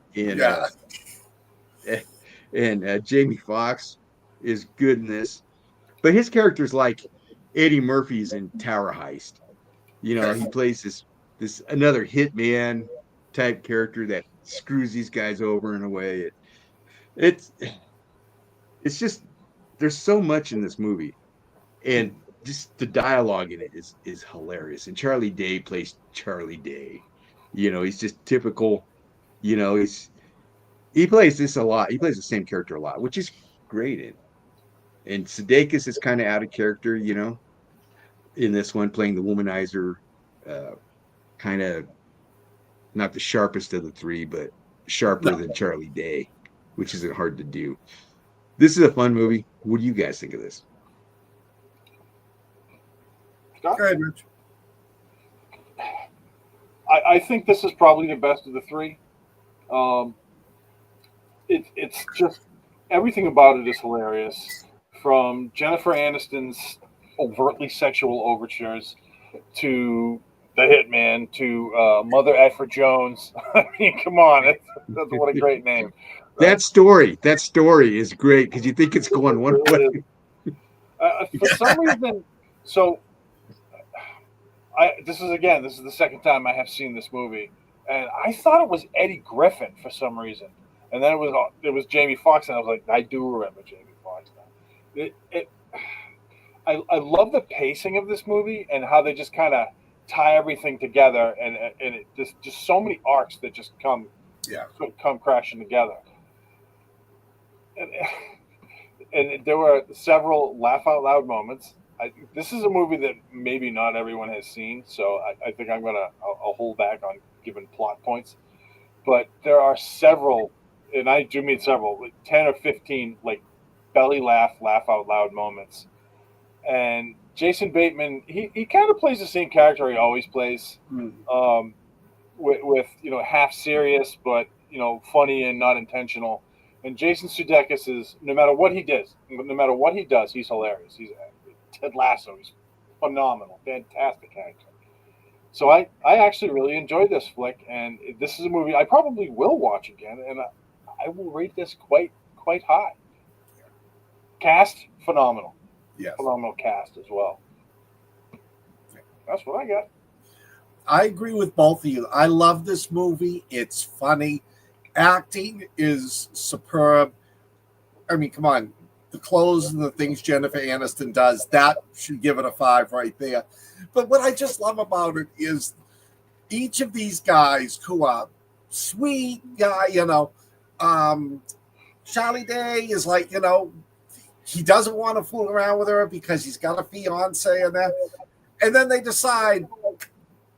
Jamie Foxx is good in this, but his character's like Eddie Murphy's in Tower Heist. He plays this another hitman type character that screws these guys over in a way. It's just, there's so much in this movie, and just the dialogue in it is hilarious. And Charlie Day plays Charlie Day. He's just typical. He plays this a lot. He plays the same character a lot, which is great. And Sudeikis is kind of out of character, in this one, playing the womanizer, kind of not the sharpest of the three, but sharper than Charlie Day, which isn't hard to do. This is a fun movie. What do you guys think of this? Go ahead, Rich. I think this is probably the best of the three. It's just, everything about it is hilarious. From Jennifer Aniston's overtly sexual overtures to the hitman to Mother Edford Jones. I mean, come on, that's what a great name. Right? That story is great because you think it's going one way. For some reason, so this is the second time I have seen this movie, and I thought it was Eddie Griffin for some reason, and then it was Jamie Foxx, and I was like, I do remember Jamie Foxx now. I love the pacing of this movie and how they just kind of tie everything together, and it just so many arcs that just come crashing together. And there were several laugh out loud moments. This is a movie that maybe not everyone has seen, so I think I'll hold back on giving plot points. But there are several, and I do mean several, like 10 or 15, like belly laugh out loud moments. And Jason Bateman, he kind of plays the same character he always plays, with half serious but funny and not intentional. And Jason Sudeikis is no matter what he does, he's hilarious. He's Ted Lasso. He's phenomenal, fantastic actor. So I actually really enjoyed this flick, and this is a movie I probably will watch again, and I will rate this quite high. Cast phenomenal. Yes. Phenomenal cast as well. That's what I got. I agree with both of you. I love this movie. It's funny. Acting is superb. I mean, come on. The clothes and the things Jennifer Aniston does, that should give it a 5 right there. But what I just love about it is each of these guys who are sweet guy, Charlie Day is like, he doesn't want to fool around with her because he's got a fiance and that. And then they decide,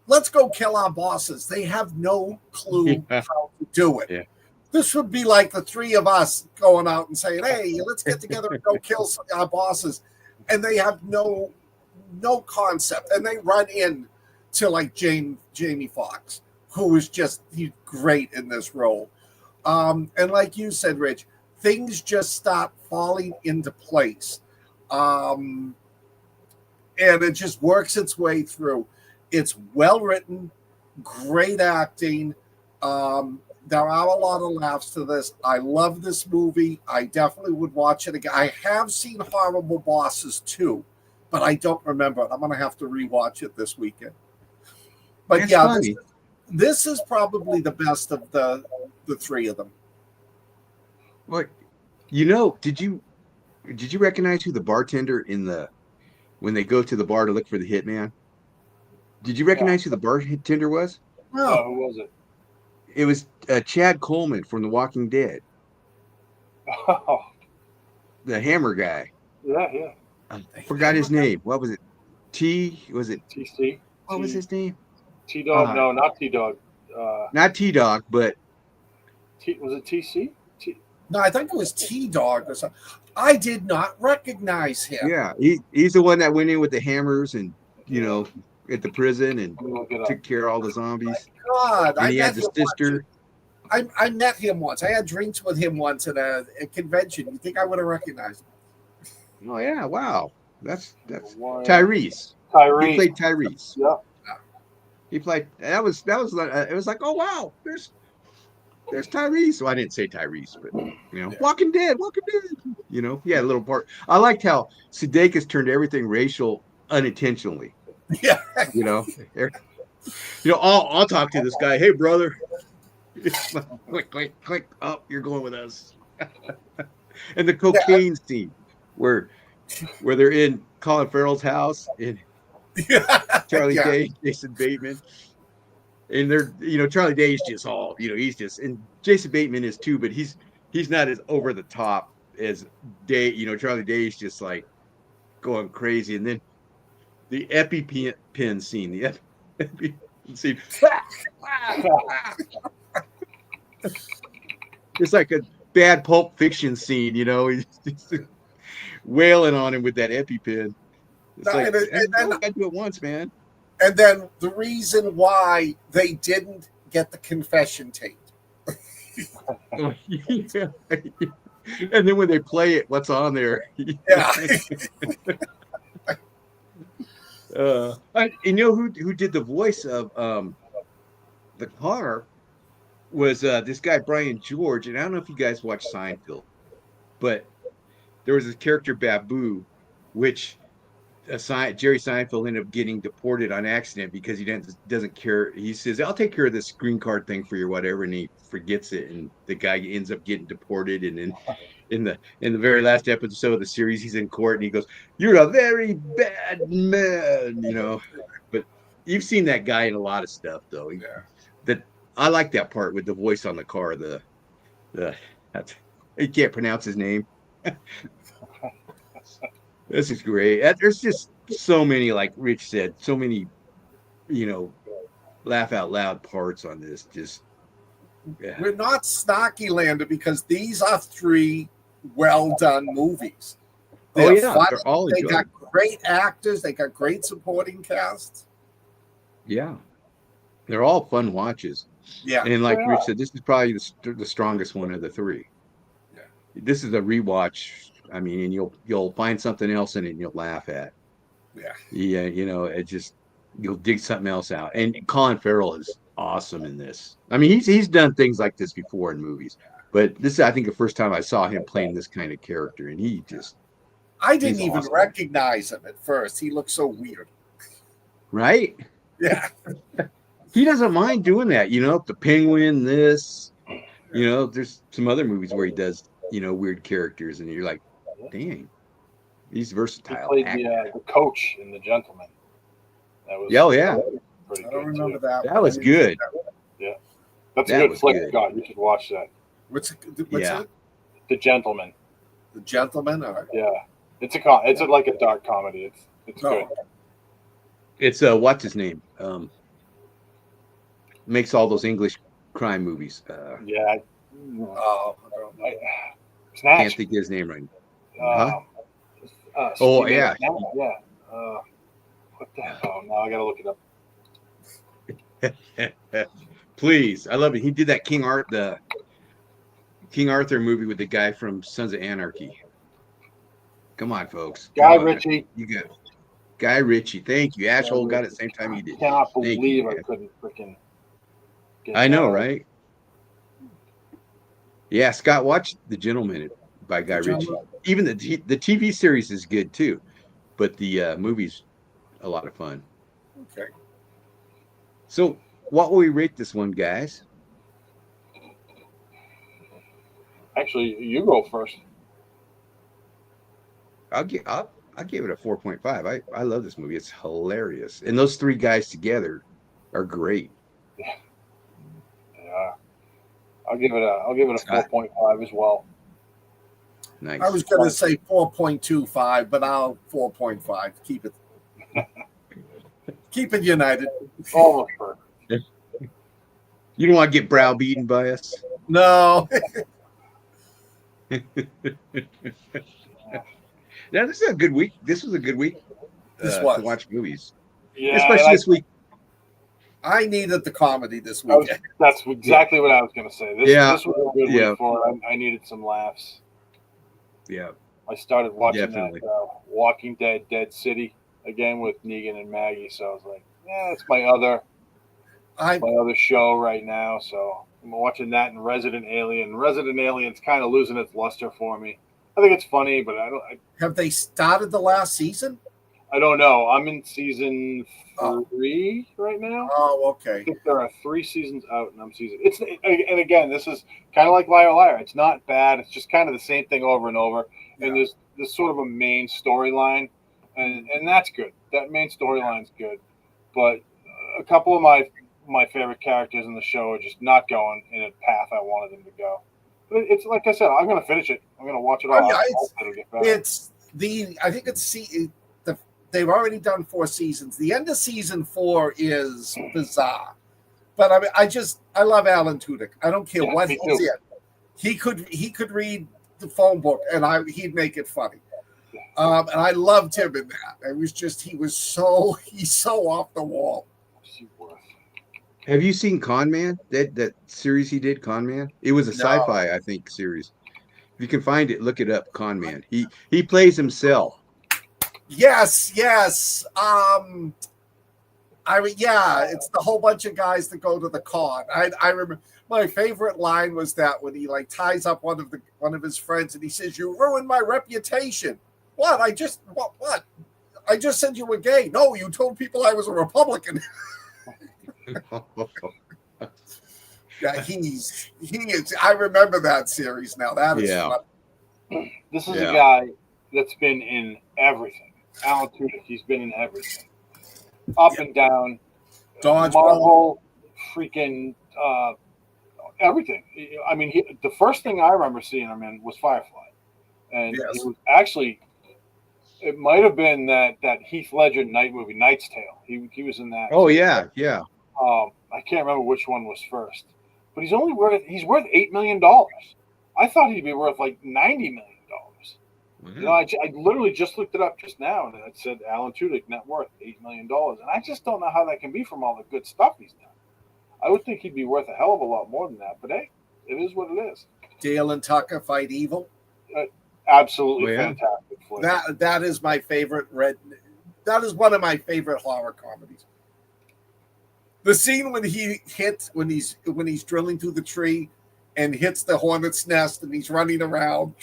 let's go kill our bosses. They have no clue how to do it. Yeah. This would be like the three of us going out and saying, hey, let's get together and go kill our bosses. And they have no concept. And they run in to like Jamie Foxx, who is just great in this role. And like you said, Rich, things just start falling into place. And it just works its way through. It's well written, great acting. There are a lot of laughs to this. I love this movie. I definitely would watch it again. I have seen Horrible Bosses too, but I don't remember it. I'm going to have to rewatch it this weekend. But That's this is probably the best of the three of them. What, did you recognize who the bartender when they go to the bar to look for the hitman? Did you recognize who the bartender was? No. Who was it? It was Chad Coleman from The Walking Dead. Oh. The hammer guy. Yeah. I forgot his name. What was it? Was it TC? What was his name? T-Dog? No, not T-Dog. Not T-Dog, but... Was it TC? No, I think it was T-Dog or something. I did not recognize him. Yeah, he's the one that went in with the hammers and, at the prison and took care of all the zombies. God, and he had the sister. I met him once. I had drinks with him once at a convention. You think I would have recognized him? Oh yeah! Wow, that's Wow. Tyrese. He played Tyrese. Yeah. He played. That was. It was like, oh wow, there's Tyrese. Well, I didn't say Tyrese, but Walking Dead. He had a little part. I liked how Sudeikis turned everything racial unintentionally. Yeah. I'll talk to this guy. Hey, brother. Click. Oh, you're going with us. And the cocaine scene where they're in Colin Farrell's house and Charlie Day, Jason Bateman, and they're Charlie Day is just all he's just, and Jason Bateman is too, but he's not as over the top as Day. Charlie Day is just like going crazy, and then the EpiPen scene, the EpiPen scene. It's like a bad Pulp Fiction scene, he's just wailing on him with that EpiPen. It's I do it once, man. And then the reason why they didn't get the confession tape. Yeah. And then when they play it, what's on there? Yeah. Who did the voice of the car was this guy Brian George, and I don't know if you guys watch Seinfeld, but there was this character Babu, which Jerry Seinfeld ended up getting deported on accident because he doesn't care. He says, "I'll take care of this green card thing for you, whatever," and he forgets it, and the guy ends up getting deported. And then in the very last episode of the series, he's in court and he goes, "You're a very bad man," But you've seen that guy in a lot of stuff, though. I like that part with the voice on the car. I can't pronounce his name. This is great. There's just so many, like Rich said, so many, laugh out loud parts on this. Just We're not snarky landed because these are three well done movies. They're funny. They're all They enjoyable. got great actors. They got great supporting casts. Yeah, they're all fun watches. Yeah, and like Rich said, this is probably the strongest one of the three. Yeah. This is a rewatch. I mean, and you'll find something else in it and you'll laugh at. Yeah, It just you'll dig something else out. And Colin Farrell is awesome in this. I mean, he's done things like this before in movies, but this is, I think, the first time I saw him playing this kind of character, and I didn't even awesome. recognize him at first. He looked so weird. Right? Yeah. He doesn't mind doing that, the Penguin, this, there's some other movies where he does, weird characters, and you're like, dang, he's versatile. He played the coach in The Gentleman. That was pretty good. I don't remember that. That was good. Yeah, that's a good flick. God, you should watch that. What's it? The Gentleman. The Gentleman. All right. Yeah, it's like a dark comedy. It's good. It's what's his name? Makes all those English crime movies. Yeah. Snatch. Can't think of his name right now. Yeah. What the hell? Now I gotta look it up. Please, I love it. He did that King Arthur movie with the guy from Sons of Anarchy. Come on, folks. Guy Ritchie. You got it. Guy Ritchie. Thank you. Asshole got it at the same time you did. I cannot believe I couldn't freaking. I know, right? Yeah, Scott, watch The Gentleman by Guy Ritchie. Even the TV series is good too, but the movie's a lot of fun. Okay. So, what will we rate this one, guys? Actually, you go first. I'll give it a 4.5. I love this movie. It's hilarious, and those three guys together are great. Yeah. I'll give it a 4.5 as well. Nice. I was going to say 4.25, but I'll 4.5. Keep it united. Almost perfect. You don't want to get browbeaten by us? No. Now, this is a good week. This was a good week to watch movies. Yeah, especially this week. I needed the comedy this week. That's exactly what I was going to say. This was a good week for it. I needed some laughs. Yeah. I started watching that Walking Dead Dead City again with Negan and Maggie. So I was like, it's my other show right now. So I'm watching that and Resident Alien. Resident Alien's kind of losing its luster for me. I think it's funny, but Have they started the last season? I don't know. I'm in season 3 right now. Oh, okay. I think there are 3 seasons out, and I'm and again, this is kind of like Liar Liar. It's not bad. It's just kind of the same thing over and over. Yeah. And there's sort of a main storyline, and that's good. That main storyline's good, but a couple of my favorite characters in the show are just not going in a path I wanted them to go. But it's like I said, I'm going to finish it. I'm going to watch it all. They've already done 4 seasons. The end of season 4 is bizarre, but I mean, I love Alan Tudyk. I don't care what he's in. He could read the phone book, and he'd make it funny. And I loved him in that. It was just he's so off the wall. Have you seen Con Man? That series he did, Con Man? It was a sci-fi, I think, series. If you can find it, look it up. Con Man. He plays himself. Yes. It's the whole bunch of guys that go to the con. I remember my favorite line was that when he ties up one of his friends and he says, "You ruined my reputation." What? I just said you were gay. No, you told people I was a Republican. Yeah, he is. I remember that series now. That is fun. This is a guy that's been in everything. Alan Tudyk, he's been in everything. Up and down. Marvel, freaking everything. I mean, the first thing I remember seeing him in was Firefly. And he was actually, it might have been that Heath Ledger night movie, Knight's Tale. He was in that. Oh, yeah. I can't remember which one was first. But he's worth $8 million. I thought he'd be worth like $90 million. You know, I literally just looked it up just now, and it said Alan Tudyk net worth $8 million, and I just don't know how that can be from all the good stuff he's done. I would think he'd be worth a hell of a lot more than that, but hey, it is what it is. Dale and Tucker Fight Evil. Absolutely fantastic. That is my favorite That is one of my favorite horror comedies. The scene when he's drilling through the tree and hits the hornet's nest, and he's running around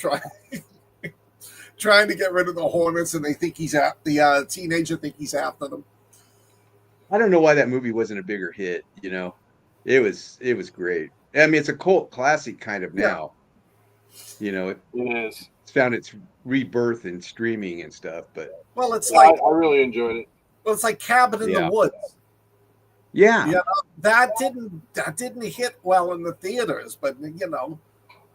trying to get rid of the hornets, and they think the teenager think he's after them. I don't know why that movie wasn't a bigger hit. You know, it was great. I mean, it's a cult classic kind of now. You know, it is. It's found its rebirth in streaming and stuff, but I really enjoyed it. Well, it's like Cabin in the Woods. Yeah. You know, that didn't hit well in the theaters, but you know,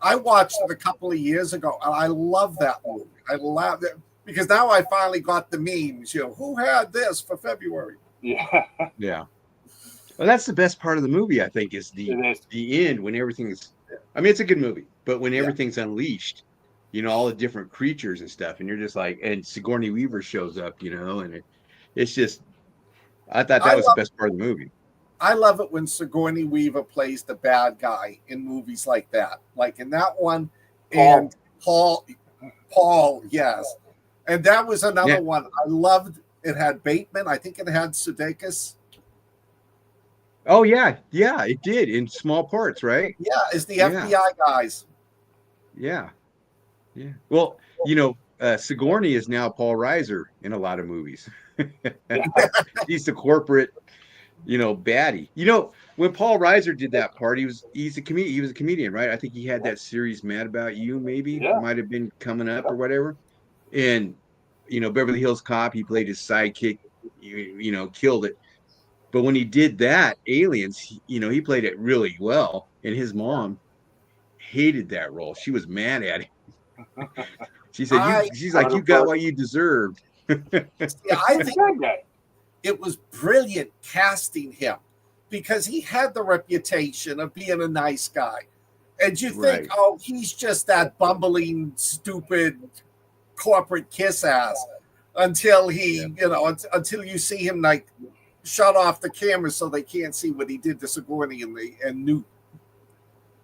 I watched it a couple of years ago, and I love that movie. I love it because now I finally got the memes. You know, who had this for February? Yeah. Yeah. Well, that's the best part of the movie, I think, is the end when everything's. I mean, it's a good movie, but when everything's unleashed, you know, all the different creatures and stuff, and you're just like, and Sigourney Weaver shows up, you know, and it's just. I thought that was the best part of the movie. I love it when Sigourney Weaver plays the bad guy in movies like that, like in that one, and Paul, yes, and that was another one I loved. It had Bateman. I think it had Sudeikis. Oh yeah, it did in small parts, right? Yeah, it's the FBI guys. Yeah. Well, you know, Sigourney is now Paul Reiser in a lot of movies. He's the corporate, you know, baddie. You know, when Paul Reiser did that part, he was a comedian, right? I think he had that series Mad About You, maybe might have been coming up or whatever. And you know, Beverly Hills Cop, he played his sidekick, you know, killed it. But when he did that, Aliens, you know, he played it really well, and his mom hated that role. She was mad at him. She said, "She's like, you got what you deserved." I think it was brilliant casting him because he had the reputation of being a nice guy, and you think, oh, he's just that bumbling, stupid corporate kiss ass until until you see him like shut off the camera so they can't see what he did to Sigourney and Newt.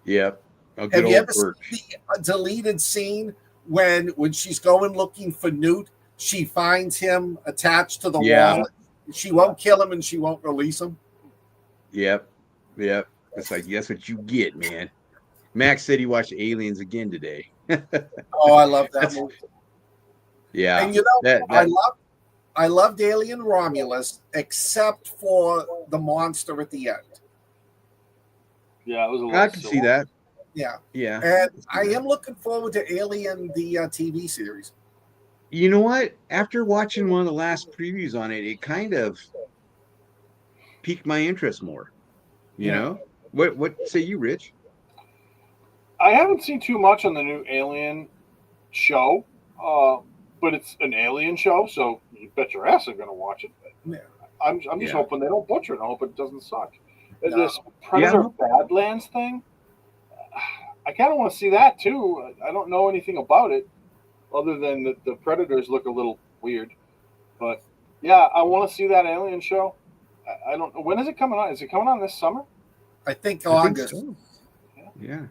Yep. Have you ever seen the deleted scene when she's going looking for Newt? She finds him attached to the wall. She won't kill him and she won't release him. Yep. It's like, that's what you get, man. Max said he watched Aliens again today. Oh, I love that movie. Yeah. And you know, I loved Alien Romulus except for the monster at the end. Yeah, it was a little I can see that. Yeah. Yeah. And I am looking forward to Alien, the TV series. You know what? After watching one of the last previews on it, it kind of piqued my interest more. You know? What say you, Rich? I haven't seen too much on the new Alien show, but it's an Alien show, so you bet your ass I'm going to watch it. Yeah. I'm just hoping they don't butcher it. I hope it doesn't suck. No. This Predator Badlands thing, I kind of want to see that too. I don't know anything about it other than that the Predators look a little weird. But yeah, I want to see that Alien show. I don't know. When is it coming on? Is it coming on this summer? I think August. So. Yeah.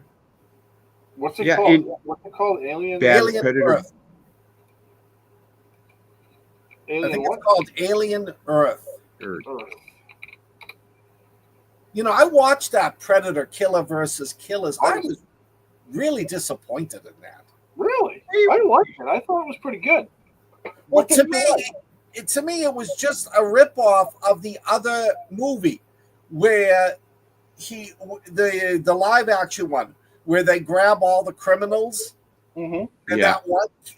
What's it called? What's it called? Alien Predator. Earth. Alien I think what? it's called Alien Earth. Earth. You know, I watched that Predator Killer versus Killers. I was really disappointed in that. Really? I liked it. I thought it was pretty good. Well, to me, it was just a ripoff of the other movie where the live action one where they grab all the criminals. Mm-hmm. And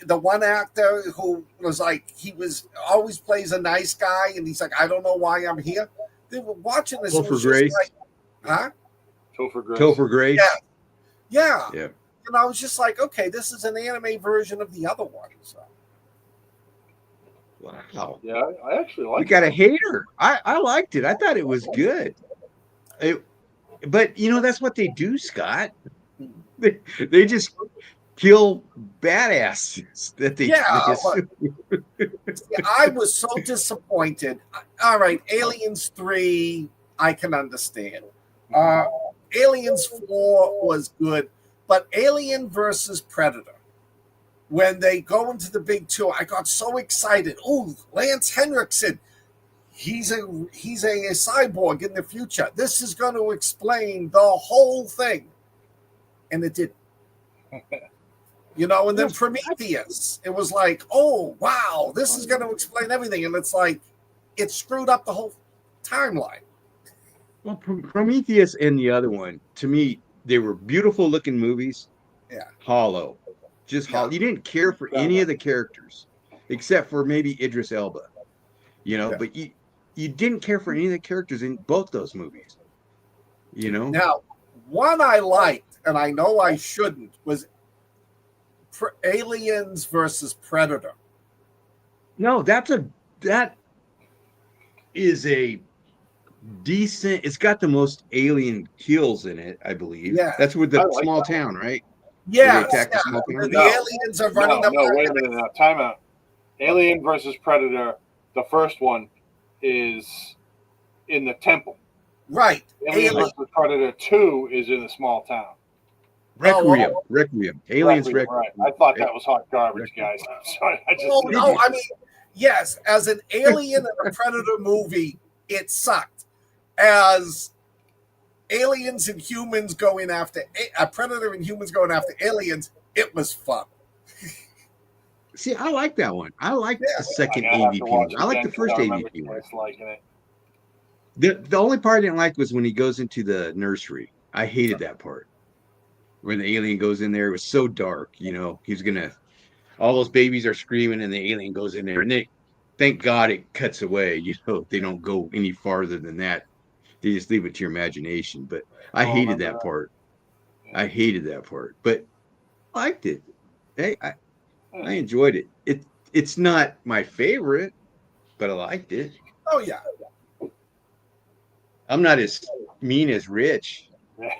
the one actor who was like, he was always plays a nice guy, and he's like, I don't know why I'm here. They were watching this. Topher Grace. Like, huh? Topher Grace. Yeah. And I was just like, okay, this is an anime version of the other one. So. Wow. Yeah, I actually liked it. You got a hater. I liked it. I thought it was good. But, you know, that's what they do, Scott. They just kill badasses that they Yeah, assume. I was so disappointed. All right, Aliens 3, I can understand. Aliens 4 was good, but Alien versus Predator, when they go into the big two, I got so excited. Oh, Lance Henriksen, he's a cyborg in the future. This is going to explain the whole thing, and it didn't. And then Prometheus, it was like, oh wow, this is going to explain everything, and it's like it screwed up the whole timeline. Well, Prometheus and the other one, to me, they were beautiful looking movies. Yeah, hollow, just hollow. You didn't care for any of the characters except for maybe Idris Elba, but you didn't care for any of the characters in both those movies. Now, one I liked, and I know I shouldn't, was Aliens versus Predator. No, that is a decent. It's got the most alien kills in it, I believe. Yeah, that's with the small town, right? Yeah, the aliens are running up. No, wait a minute now. Time out. Alien versus Predator. The first one is in the temple. Right. Alien versus Predator 2 is in a small town. Requiem. Aliens Requiem. Right. I thought that was hot garbage, guys. I'm sorry. I mean, yes, as an Alien and a Predator movie, it sucked. As aliens and humans going after a Predator and humans going after aliens, it was fun. See, I like that one. I like the second AVP. I like the first AVP one. The only part I didn't like was when he goes into the nursery. I hated that part. When the alien goes in there, it was so dark. He's gonna. All those babies are screaming, and the alien goes in there, and thank God it cuts away. They don't go any farther than that. They just leave it to your imagination. But I hated that part. Yeah. I hated that part, but I liked it. Hey, I enjoyed it. It's not my favorite, but I liked it. Oh yeah. I'm not as mean as Rich. Hey,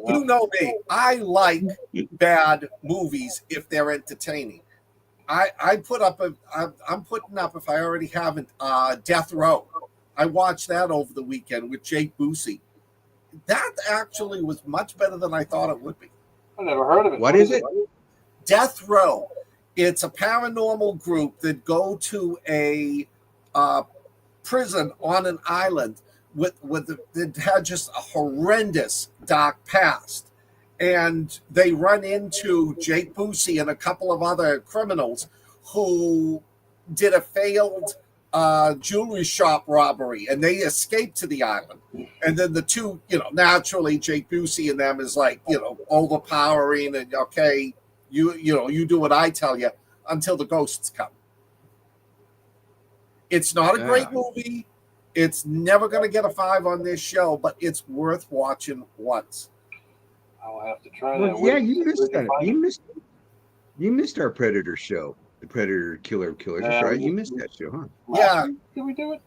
you know me. I like bad movies if they're entertaining. I'm putting up, if I already haven't, Death Row. I watched that over the weekend with Jake Busey. That actually was much better than I thought it would be. I never heard of it. What is it? Death Row. It's a paranormal group that go to a prison on an island that had just a horrendous dark past. And they run into Jake Busey and a couple of other criminals who did a failed jewelry shop robbery, and they escaped to the island. And then the two, naturally Jake Busey and them is like, overpowering and okay, you do what I tell you until the ghosts come. It's not a great movie. It's never going to get a 5 on this show, but it's worth watching once. I'll have to try that. Yeah, you missed that. You missed our Predator show, the Predator Killer of Killers, right? You missed that show, huh? Last week, did we do it?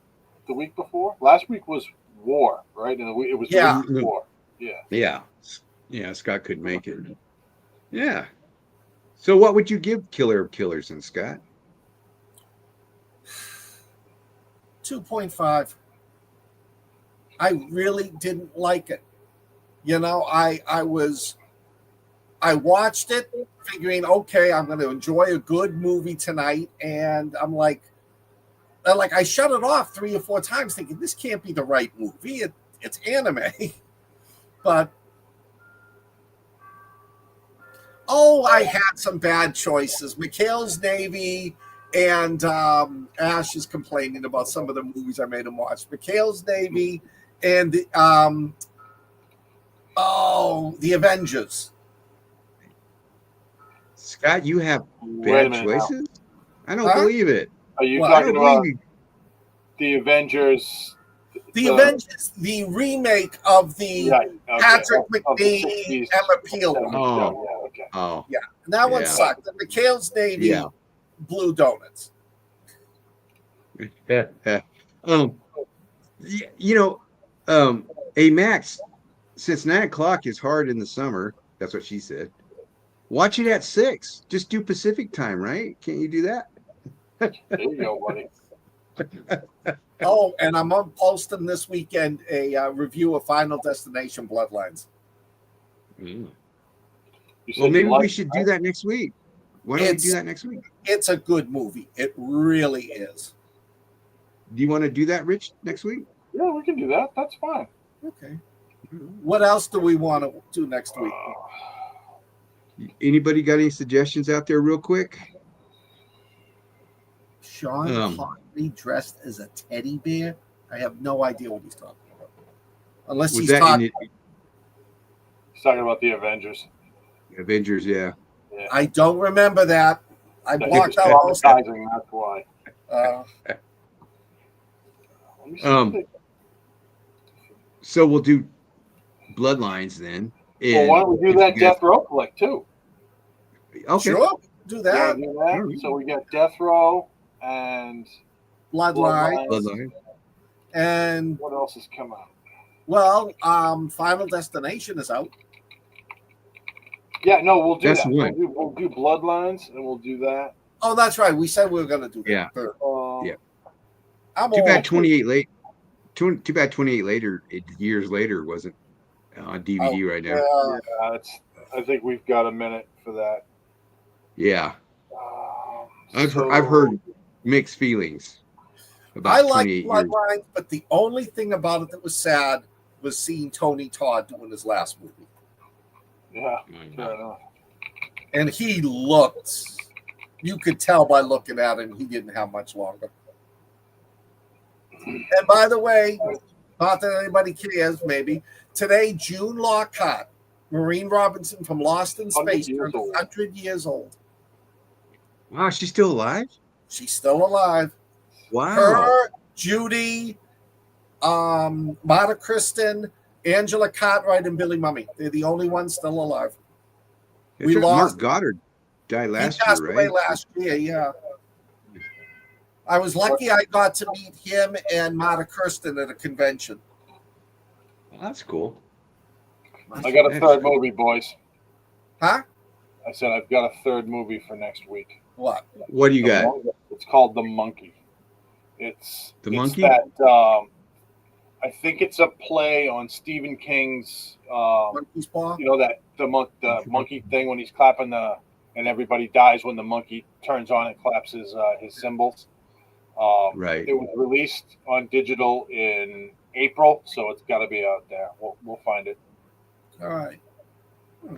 The week before? Last week was War, right? And it was the week before. Yeah. Scott couldn't make it. Yeah. So what would you give Killer of Killers and Scott? 2.5. I really didn't like it. I watched it figuring, okay, I'm going to enjoy a good movie tonight. And I'm like, I shut it off 3 or 4 times thinking this can't be the right movie. It's anime. But, I had some bad choices. McHale's Navy and Ash is complaining about some of the movies I made him watch. McHale's Navy and the Avengers. Scott, you have bad choices? I don't believe it. Are you talking about the Avengers? The Avengers, the remake of the Patrick McNee, Emma Peel one. Yeah. And that one sucked. The McHale's Navy, Blue Donuts. Max, since 9 o'clock is hard in the summer, that's what she said. Watch it at 6. Just do Pacific time, right? Can't you do that? There you go, buddy. Oh, and I'm posting this weekend a review of Final Destination Bloodlines. Well, maybe we should do that next week. Why don't we do that next week? It's a good movie. It really is. Do you want to do that, Rich, next week? Yeah, we can do that. That's fine. Okay. What else do we want to do next week? Anybody got any suggestions out there real quick? Sean Connery dressed as a teddy bear? I have no idea what he's talking about. Unless he's talking about the Avengers. Avengers, yeah. I don't remember that. I blocked out most of it. That's why. So we'll do Bloodlines then. Well, why don't we do that Death Row flick too? Okay. Sure. Do that. Yeah, do that. So we got Death Row and Bloodlines. And what else has come out? Well, Final Destination is out. Yeah, no, we'll do that. One. We'll do Bloodlines, and we'll do that. Oh, that's right. We said we were going to do that. Yeah. Yeah. Too bad 28 late. Too bad 28 years later wasn't on DVD right now. Yeah, I think we've got a minute for that. Yeah. I've heard mixed feelings about I like 28 Bloodlines, but the only thing about it that was sad was seeing Tony Todd doing his last movie. Yeah, fair enough. And he looked, you could tell by looking at him, he didn't have much longer. And by the way, not that anybody cares, maybe, today, June Lockhart, Maureen Robinson from Lost in Space, turned 100 years old. Wow, she's still alive? She's still alive. Wow. Her, Judy, Marta Kristen, Angela Cartwright, and Billy Mummy. They're the only ones still alive. We lost Mark Goddard died last year, right? He passed away last year, yeah. I was lucky I got to meet him and Marta Kirsten at a convention. Well, that's cool. I got a third movie, boys. Huh? I said I've got a third movie for next week. What? What do you got? It's called The Monkey. It's Monkey? That, I think it's a play on Stephen King's, Monkey's Paw? You know, that the monkey thing when he's clapping and everybody dies when the monkey turns on and claps his cymbals. Right. It was released on digital in April, so it's got to be out there. We'll find it. All right.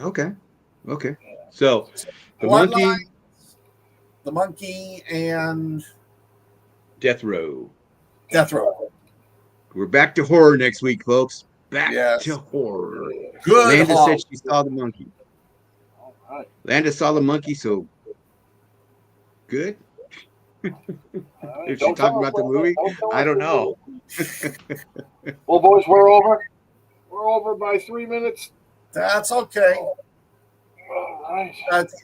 Okay. So the monkey and Death Row. We're back to horror next week, folks. Back to horror. Good. Landa said she saw the monkey. All right. Landa saw the monkey, so good. If she's talking about the movie, I don't know. Well, boys, we're over. We're over by 3 minutes. That's okay. All right.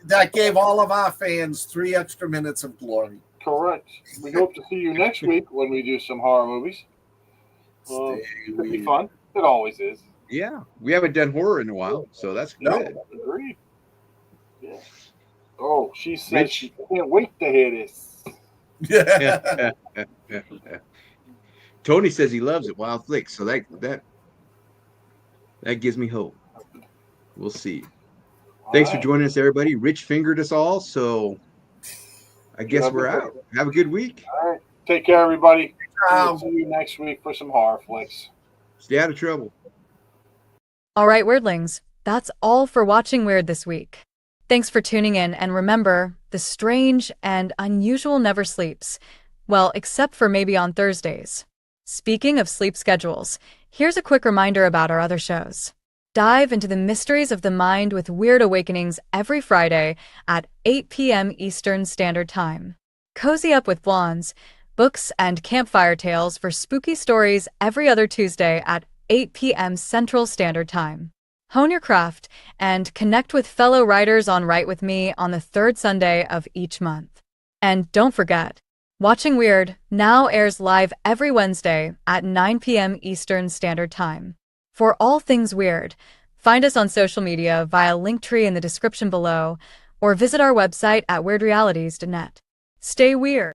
That gave all of our fans 3 extra minutes of glory. Correct. We hope to see you next week when we do some horror movies. It'll be fun. It always is. Yeah, we haven't done horror in a while, so that's good. Agreed. Yeah. Oh, she said she can't wait to hear this. Tony says he loves it. Wild Flicks, so that gives me hope. We'll see. Thanks for joining us, everybody. Rich fingered us all, so I guess we're out. Have a good week. All right. Take care, everybody. We'll see you next week for some horror flicks. Stay out of trouble. All right, Weirdlings. That's all for Watching Weird this week. Thanks for tuning in, and remember, the strange and unusual never sleeps. Well, except for maybe on Thursdays. Speaking of sleep schedules, here's a quick reminder about our other shows. Dive into the mysteries of the mind with Weird Awakenings every Friday at 8 p.m. Eastern Standard Time. Cozy up with Blondes, books and campfire tales for spooky stories every other Tuesday at 8 p.m. Central Standard Time. Hone your craft and connect with fellow writers on Write With Me on the third Sunday of each month. And don't forget, Watching Weird now airs live every Wednesday at 9 p.m. Eastern Standard Time. For all things weird, Find us on social media via Linktree in the description below, or visit our website at weirdrealities.net. Stay weird.